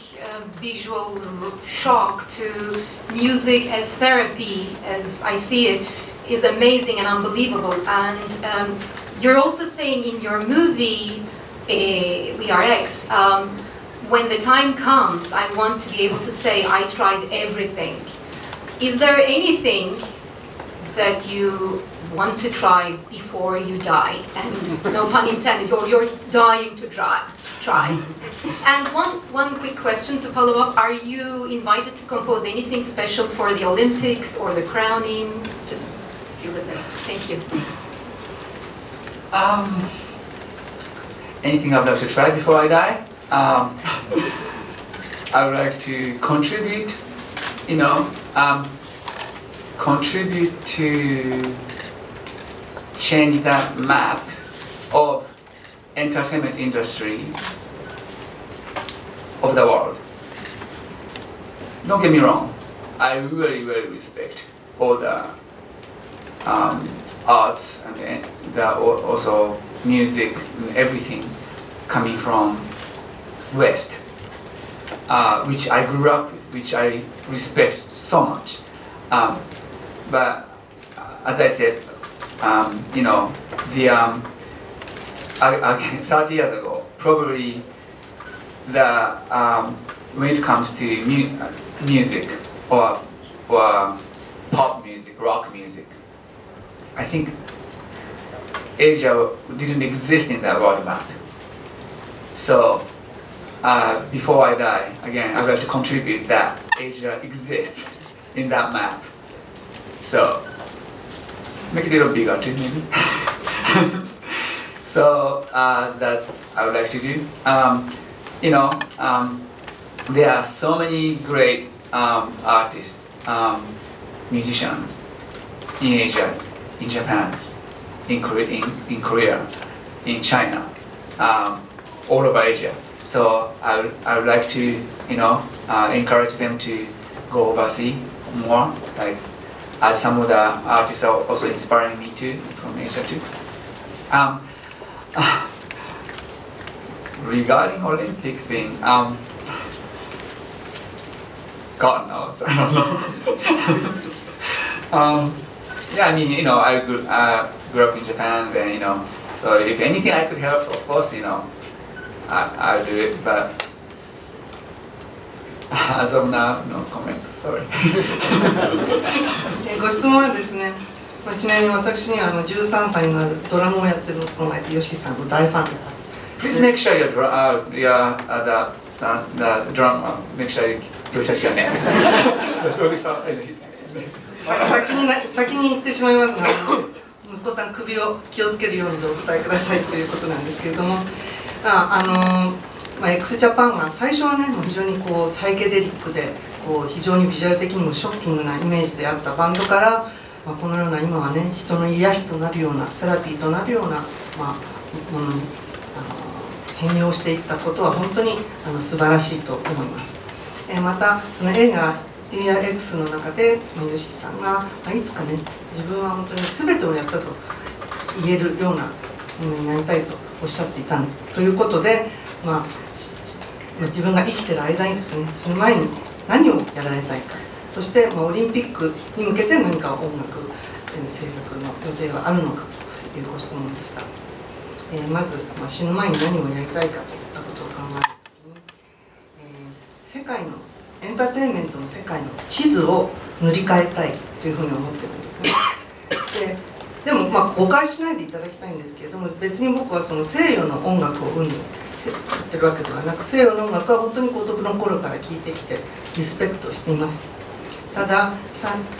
visual shock to music as therapy, as I see it, is amazing and unbelievable. And you're also saying in your movie, We Are X, when the time comes, I want to be able to say, I tried everything. Is there anything that you want to try before you die? And no pun intended, you're dying to try. And one quick question to follow up. Are you invited to compose anything special for the Olympics or the crowning? Just deal with this. Thank you. Anything I'd like to try before I die? I would like to contribute, contribute to change that map of entertainment industry of the world. Don't get me wrong, I really, really respect all the arts and also music and everything coming from West, which I grew up with, which I respect so much. But as I said, 30 years ago, probably when it comes to music or pop music, rock music, I think Asia didn't exist in that world map. So before I die, again, I would like to contribute that Asia exists in that map. So make it a little bigger too, maybe. So that's I would like to do. There are so many great artists, musicians in Asia, in Japan, in Korea, in China, all over Asia. So I would like to, encourage them to go overseas more. Like, as some of the artists are also inspiring me too from Asia too. Regarding Olympic thing, God knows, I don't know. Yeah, I mean, I grew up in Japan, then, so if anything I could help, of course, I'll do it, but as of now, no comment, sorry. ご質問はですね、ちなみに私には13歳のドラムをやってる息子がいて、YOSHIKIさんの大ファンで。Please make sure the drum, make sure you protect your neck. 先に言ってしまいますが、息子さん首を気をつけるようにとお伝えくださいということなんですけれども、x ジャパンが最初はね、非常にサイケデリックで非常にビジュアル的にもショッキングなイメージであったバンドから、このような今はね、人の癒しとなるようなセラピーとなるような、ものに変容していったことは本当に素晴らしいと思います。またその映画「ディア X」の中でヨシキさんがいつかね、自分は本当に全てをやったと言えるようなものになりたいとおっしゃっていたということで、自分が生きてる間にですね、その前に何をやられたいか、そしてオリンピックに向けて何か音楽制作の予定があるのかというご質問でした。まず、死ぬ前に何をやりたいかといったことを考えるときに、世界のエンターテインメントの世界の地図を塗り替えたいというふうに思ってるんですね。でも誤解しないでいただきたいんですけれども、別に僕はその西洋の音楽を言ってるわけではなく、西洋の音楽は本当に子供の頃から聴いてきてリスペクトしています。ただ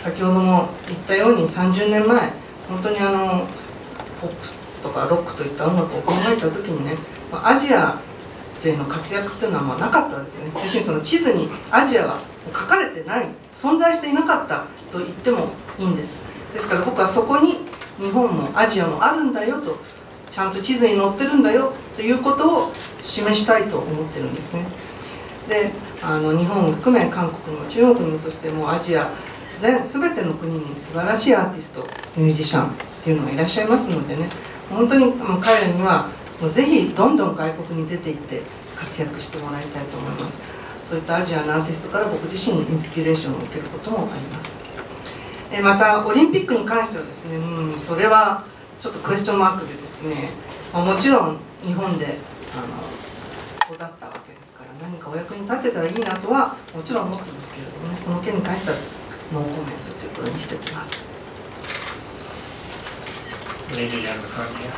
先ほども言ったように30年前本当にポップスとかロックといった音楽を考えた時にね、アジア勢の活躍というのはなかったわけですね。要するにその地図にアジアは書かれてない、存在していなかったと言ってもいいんです。ですから僕はそこに日本もアジアもあるんだよと、ちゃんと地図に載ってるんだよということを示したいと思ってるんですね。で日本を含め韓国にも中国にも、そしてもうアジア全ての国に素晴らしいアーティストミュージシャンっていうのがいらっしゃいますのでね、本当に彼らにはもうぜひどんどん外国に出ていって活躍してもらいたいと思います。そういったアジアのアーティストから僕自身にインスピレーションを受けることもあります。またオリンピックに関してはですね、それはちょっとクエスチョンマークでですね、もちろん日本で育ったわけですから、何かお役に立てたらいいなとはもちろん思ってますけれどもね、その件に関してはノーコメントということにしておきます。Lady down the front here.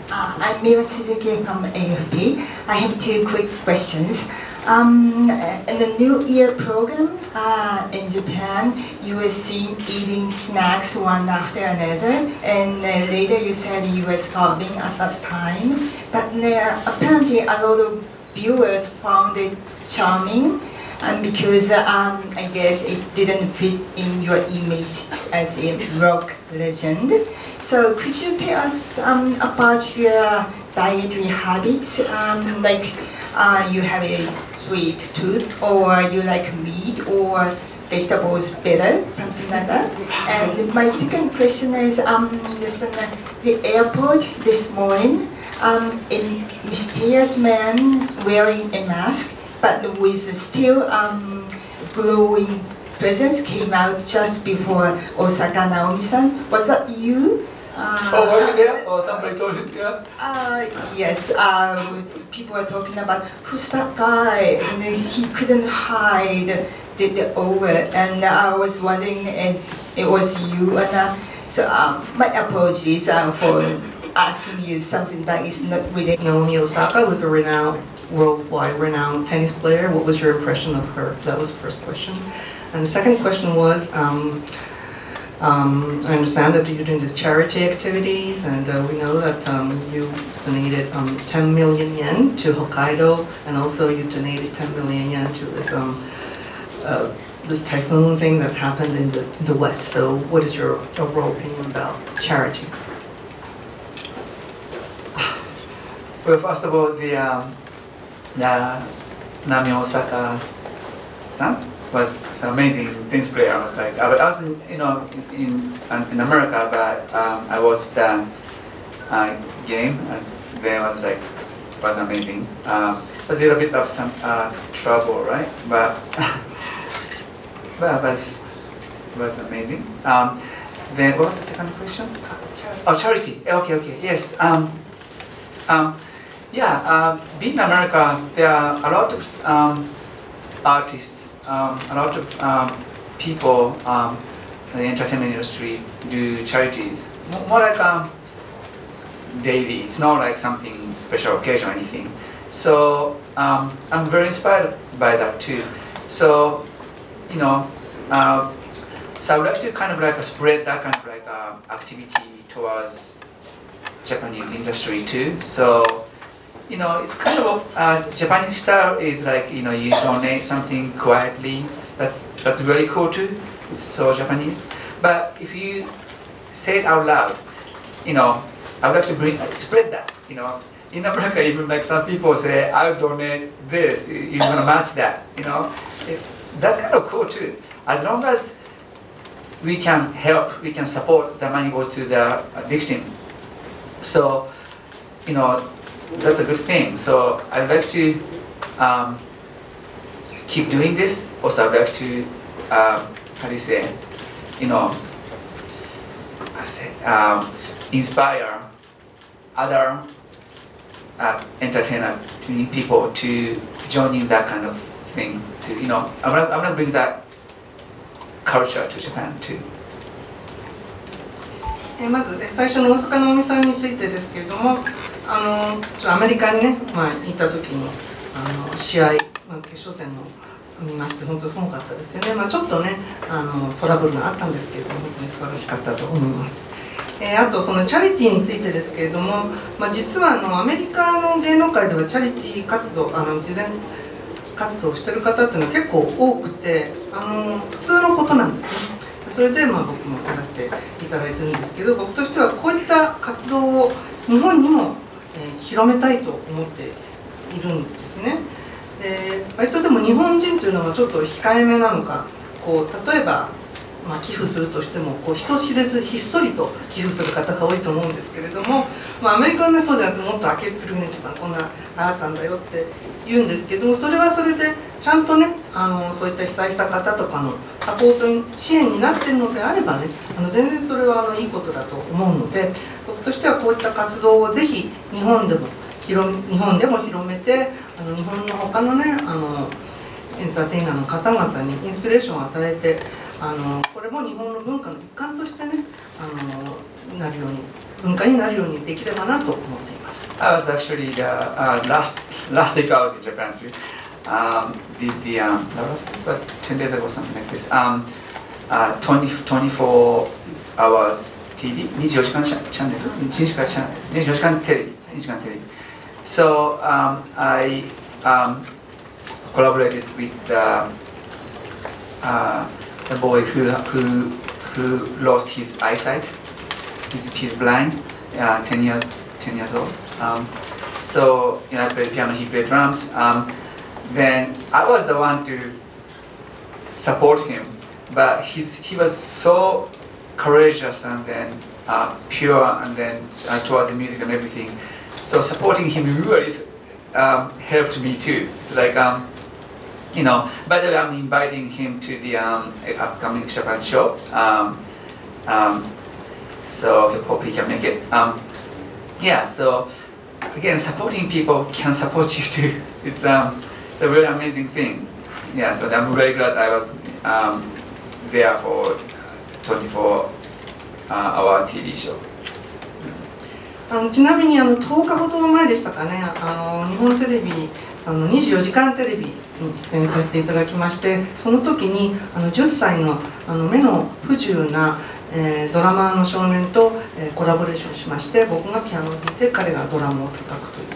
I'm Miwa Suzuki from AFP. I have two quick questions. In the New Year program in Japan, you were seen eating snacks one after another, and later you said you were starving at that time. But apparently a lot of viewers found it charming, because I guess it didn't fit in your image as a rock legend. So could you tell us about your dietary habits, like you have a sweet tooth, or you like meat or vegetables better, something like that? And my second question is, just the airport this morning, a mysterious man wearing a mask but with still glowing presence came out just before Osaka Naomi-san. Was that you? Were you there? Or somebody told you? Yeah? Yes. People were talking about who's that guy, and he couldn't hide the over, and I was wondering if it was you. And so my apologies for asking you something that is not really. Naomi Osaka was a worldwide renowned tennis player. What was your impression of her? That was the first question. And the second question was, I understand that you're doing these charity activities, and we know that you donated 10 million yen to Hokkaido, and also you donated 10 million yen to this typhoon thing that happened in the West. So what is your overall opinion about charity? Well, first of all, the Naomi Osaka-san was an amazing tennis player. I was like, I was in America, but I watched the game, and then I was like, it was amazing. A little bit of some trouble, right? But it was amazing. Then what was the second question? Oh, charity. Okay. Yes. Being in America, there are a lot of artists, a lot of people in the entertainment industry do charities. More like daily. It's not like something special occasion or anything. So I'm very inspired by that too. So so I would like to kind of like spread that kind of like activity towards Japanese industry too. So it's kind of Japanese style is like you donate something quietly. That's very cool too. It's so Japanese. But if you say it out loud, I would like to spread that. In America, even like some people say, I'll donate this, you're gonna match that. That's kind of cool too. As long as we can help, we can support, the money goes to the victim. So, that's a good thing. So I'd like to keep doing this. Also, I'd like to, how do you say, inspire other entertainer people to join in that kind of thing. I'm gonna bring that culture to Japan too. まず最初の大阪のおみさんについてですけれども、アメリカにね、行った時に試合、決勝戦を見まして本当にすごかったですよね。ちょっとねトラブルがあったんですけれども本当に素晴らしかったと思います。あとそのチャリティーについてですけれども、実はアメリカの芸能界ではチャリティー活動、慈善活動をしている方っていうのは結構多くて、普通のことなんですね。それで僕もやらせていただいてるんですけど、僕としてはこういった活動を日本にも広めたいと思っているんですね。割とでも日本人というのはちょっと控えめなのか、例えば寄付するとしても人知れずひっそりと寄付する方が多いと思うんですけれども、アメリカはねそうじゃなくてもっと開けっぴるね一番こんな払ったんだよって言うんですけども、それはそれでちゃんとねそういった被災した方とかのサポートに支援になっているのであればね全然それはいいことだと思うので、僕としてはこういった活動をぜひ日本でも広めて日本の他のねエンターテイナーの方々にインスピレーションを与えてこれも日本の文化の一環としてね文化になるようにできればなと思っています。I was actually last week I was in Japan too. Did the about 10 days ago something like this. 24 hours TV 24時間チャンネル24時間テレビSo I collaborated with the boy who lost his eyesight. He's blind, 10 years old. So I played piano, he played drums. Then I was the one to support him, but he was so courageous and then pure and then towards the music and everything. So supporting him really helped me too. It's like by the way, I'm inviting him to the upcoming Japan show. So I hope he can make it. So again, supporting people can support you too. It's a really amazing thing. So I'm very glad I was there for 24-hour TV show. ちなみに10日ほど前でしたかね、日本テレビ24時間テレビに出演させていただきまして、その時に10歳の目の不自由なドラマーの少年とコラボレーションしまして、僕がピアノを弾いて彼がドラムを叩くという、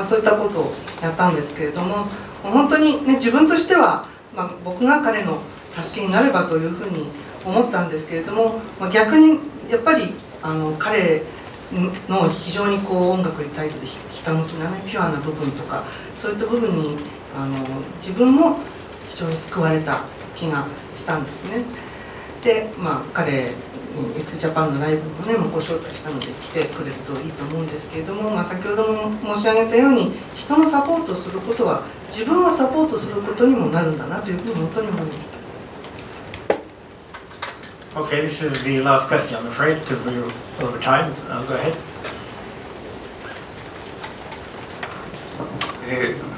そういったことをやったんですけれども、本当にね自分としては、僕が彼の助けになればというふうに思ったんですけれども、逆にやっぱり彼の非常に音楽に対するひたむきなねピュアな部分とかそういった部分に自分も非常に救われた気がしたんですね。で彼にXジャパンのライブもねご招待したので来てくれるといいと思うんですけれども、先ほども申し上げたように人のサポートをすることは自分をサポートすることにもなるんだなというふうに本当に思いました。Okay, this is the last question, I'm afraid, because we're over time. Go ahead.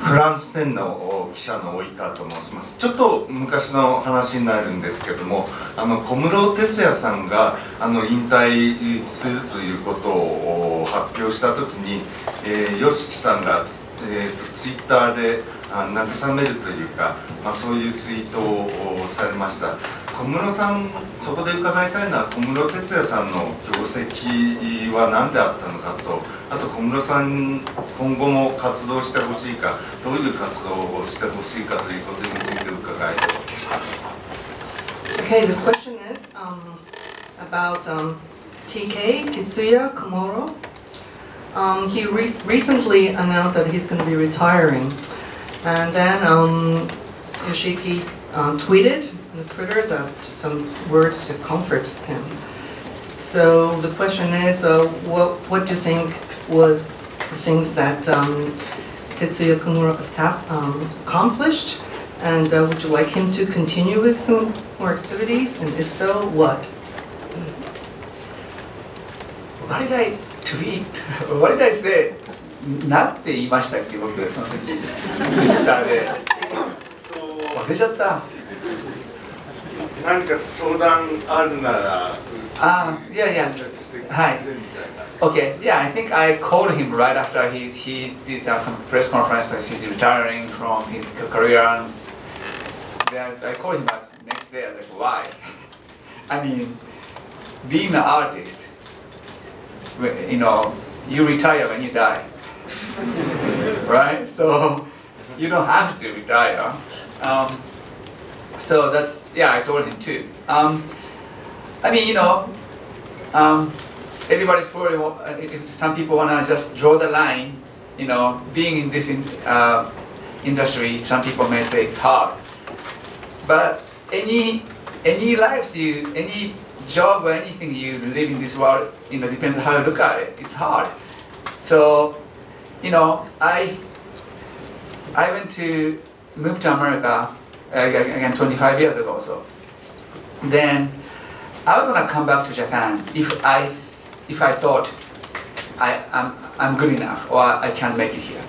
フランス天の記者の及川と申します。ちょっと昔の話になるんですけども、小室哲哉さんが引退するということを発表した時に、YOSHIKIさんが、ツイッターで慰めるというか、そういうツイートをされました。小室さん、そこで伺いたいのは小室哲哉さんの業績は何であったのかと、あと小室さん今後も活動してほしいか、どういう活動をしてほしいかということについて伺いたい。Okay, this question is, about TK, Tetsuya Komuro. He recently announced that he's going to be retiring. And then Yoshiki tweeted on his Twitter some words to comfort him. So the question is, what do you think was the things that Tetsuya Komuro accomplished? And would you like him to continue with some more activities? And if so, what? What did I tweet? What did I say? なんて言いましたっけ、僕その時ツイッターで忘れちゃった。何か相談あるなら。Yeah. はい。Okay, yeah, I think I called him right after he did some press conference that he's retiring from his career, and then I called him back next day. I was like, why? I mean, being an artist, you know, you retire when you die, right? So you don't have to retire. So that's, yeah, I told him too. I mean, you know, everybody probably, some people want to just draw the line, you know, being in this industry, some people may say it's hard. But any lives any job or anything you live in this world, you know, depends on how you look at it. It's hard. So, you know, I moved to America again 25 years ago or so. Then I was gonna come back to Japan if I thought I'm good enough or I can make it here.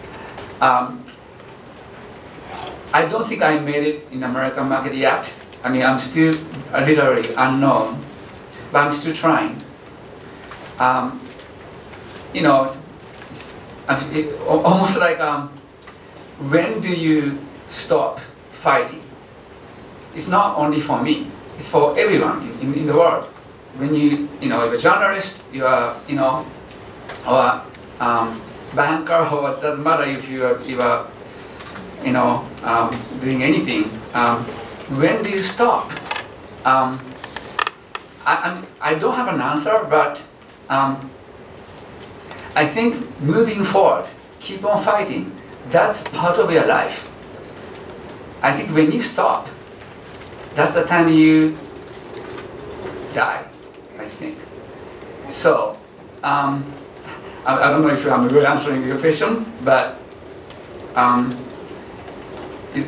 I don't think I made it in American market yet. I mean, I'm still literally unknown, but I'm still trying. You know, almost like when do you stop fighting? It's not only for me. It's for everyone in the world. When you know, you're a journalist, you are, you know, or banker, or it doesn't matter if you are, you know, doing anything. When do you stop? I don't have an answer, but I think moving forward, keep on fighting. That's part of your life. I think when you stop, that's the time you die, I think. So, I don't know if I'm really answering your question, but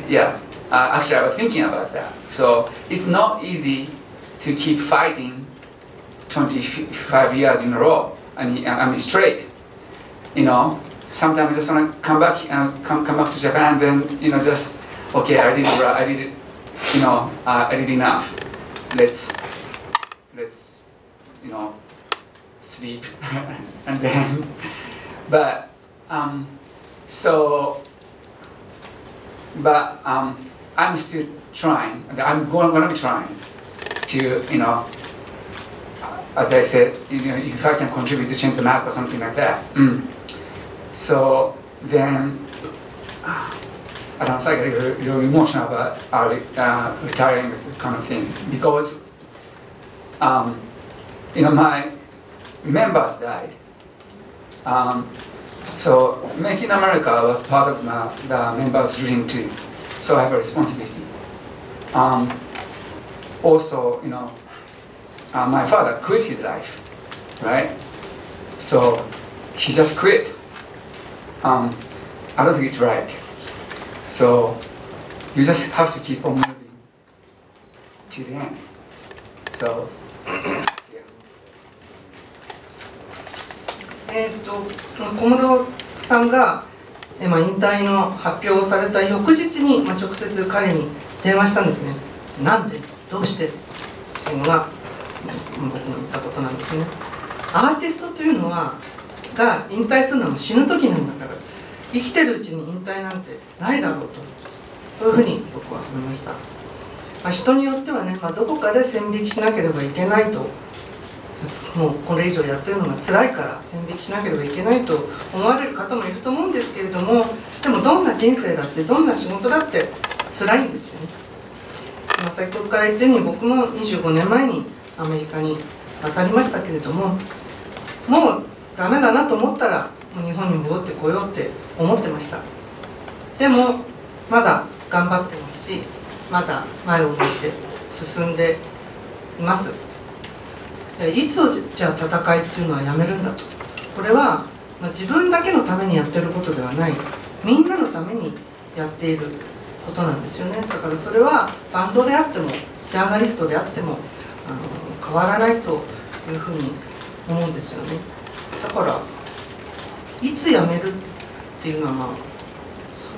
yeah, actually I was thinking about that. So, it's not easy to keep fighting 25 years in a row. I mean straight. You know, sometimes I just want to come back and come back to Japan, then, you know, just, okay, I did it, you know, I did enough. Let's, you know, sleep, and then, but I'm still trying. I'm going to be trying to, you know, as I said, you know, if I can contribute to change the map or something like that. So then, I don't know, I get really emotional about retiring kind of thing, because you know, my members died. So Making America was part of the members' dream too. So I have a responsibility. Also, you know, my father quit his life, right? So he just quit. I don't think it's right. So you just have to keep on moving to the end. So, yeah. 小室さんが、引退の発表をされた翌日に、直接彼に電話したんですね。なんでどうしてっていうのが僕の言ったことなんですね。アーティストというのが引退するのは死ぬ時なんだから、生きてるうちに引退なんてないだろうと、そういうふうに僕は思いました。人によってはね、どこかで線引きしなければいけないと、もうこれ以上やってるのが辛いから線引きしなければいけないと思われる方もいると思うんですけれども、でもどんな人生だってどんな仕事だって辛いんですよね。先ほどから言ったように、僕も25年前にアメリカに渡りましたけれども、もうダメだなと思ったらもう日本に戻ってこようって思ってました。でもまだ頑張ってますし、まだ前を向いて進んでいます。いつじゃあ戦いっていうのはやめるんだと。これは自分だけのためにやってることではない、みんなのためにやっていることなんですよね。だからそれはバンドであってもジャーナリストであっても変わらないというふうに思うんですよね。だからいつやめるっていうのは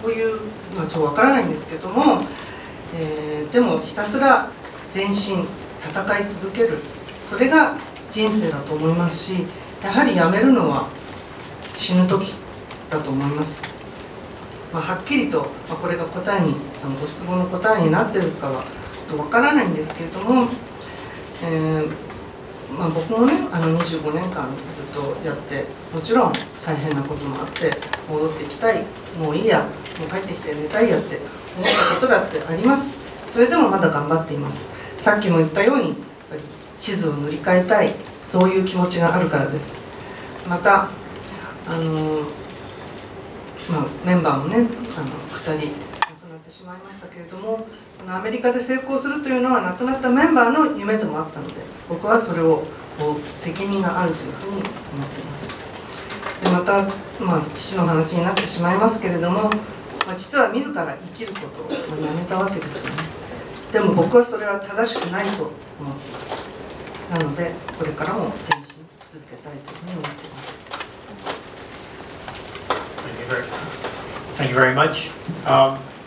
そういうのはちょっとわからないんですけども、でもひたすら前進戦い続ける、それが人生だと思いますし、やはりやめるのは死ぬ時だと思います。はっきりと、これが答えにご質問の答えになっているかはわからないんですけれども、僕もね25年間ずっとやって、もちろん大変なこともあって、戻ってきたい、もういいや、もう帰ってきて寝たいやって思ったことだってあります。それでもまだ頑張っています。さっきも言ったように地図を塗り替えたい、そういう気持ちがあるからです。またメンバーもね2人亡くなってしまいましたけれども、そのアメリカで成功するというのは亡くなったメンバーの夢でもあったので、僕はそれを責任があるというふうに思っています。でまた、父の話になってしまいますけれども、実は自ら生きることをやめたわけですよね。でも僕はそれは正しくないと思っています。なのでこれからも前進続けたいというふうに思っています。Thank you very much.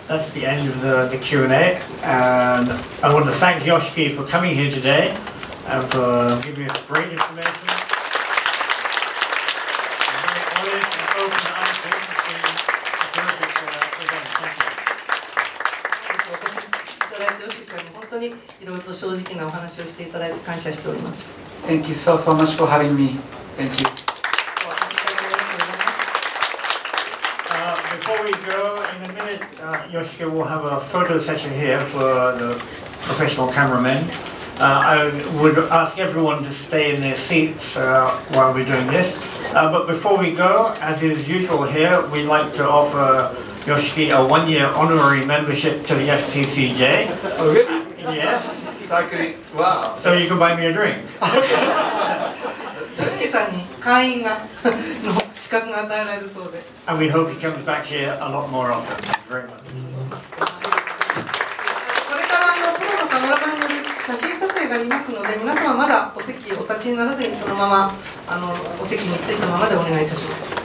That's the end of the Q&A, and I want to thank Yoshiki for coming here today and for giving us great information. Very honest and open answers. It's been a terrific event. Thank you. いただいてヨシキさんに本当にいろいろと正直なお話をしていただいて感謝しております。Thank you so much for having me. Thank you. Before we go, in a minute, Yoshiki will have a photo session here for the professional cameramen. I would ask everyone to stay in their seats while we're doing this. But before we go, as is usual here, we'd like to offer Yoshiki a one-year honorary membership to the FCCJ. Oh, really? Yes. Exactly. Wow. So you can buy me a drink. ヨシキさんに会員がの資格が与えられるそうで。And we hope he comes back here a lot more often. Thank you very much. これからプロのカメラマンによる写真撮影がありますので、皆様まだお席お立ちにならずにそのままお席についたままでお願いいたします。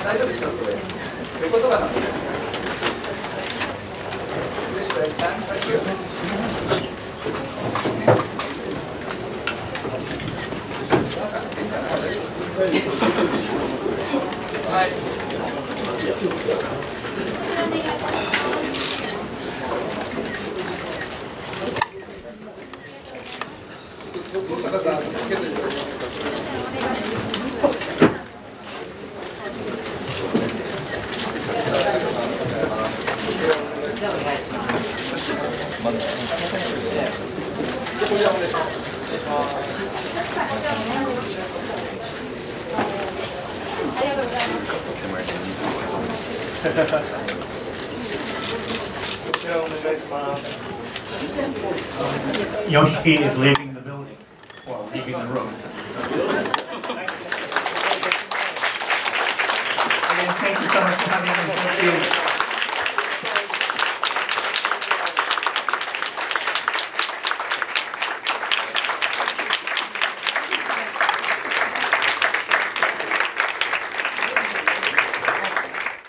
大丈夫ですか、これ。横とかなんで。はい。Yoshiki is leaving the building, well, leaving the room. Thank you so much for having me. Thank you.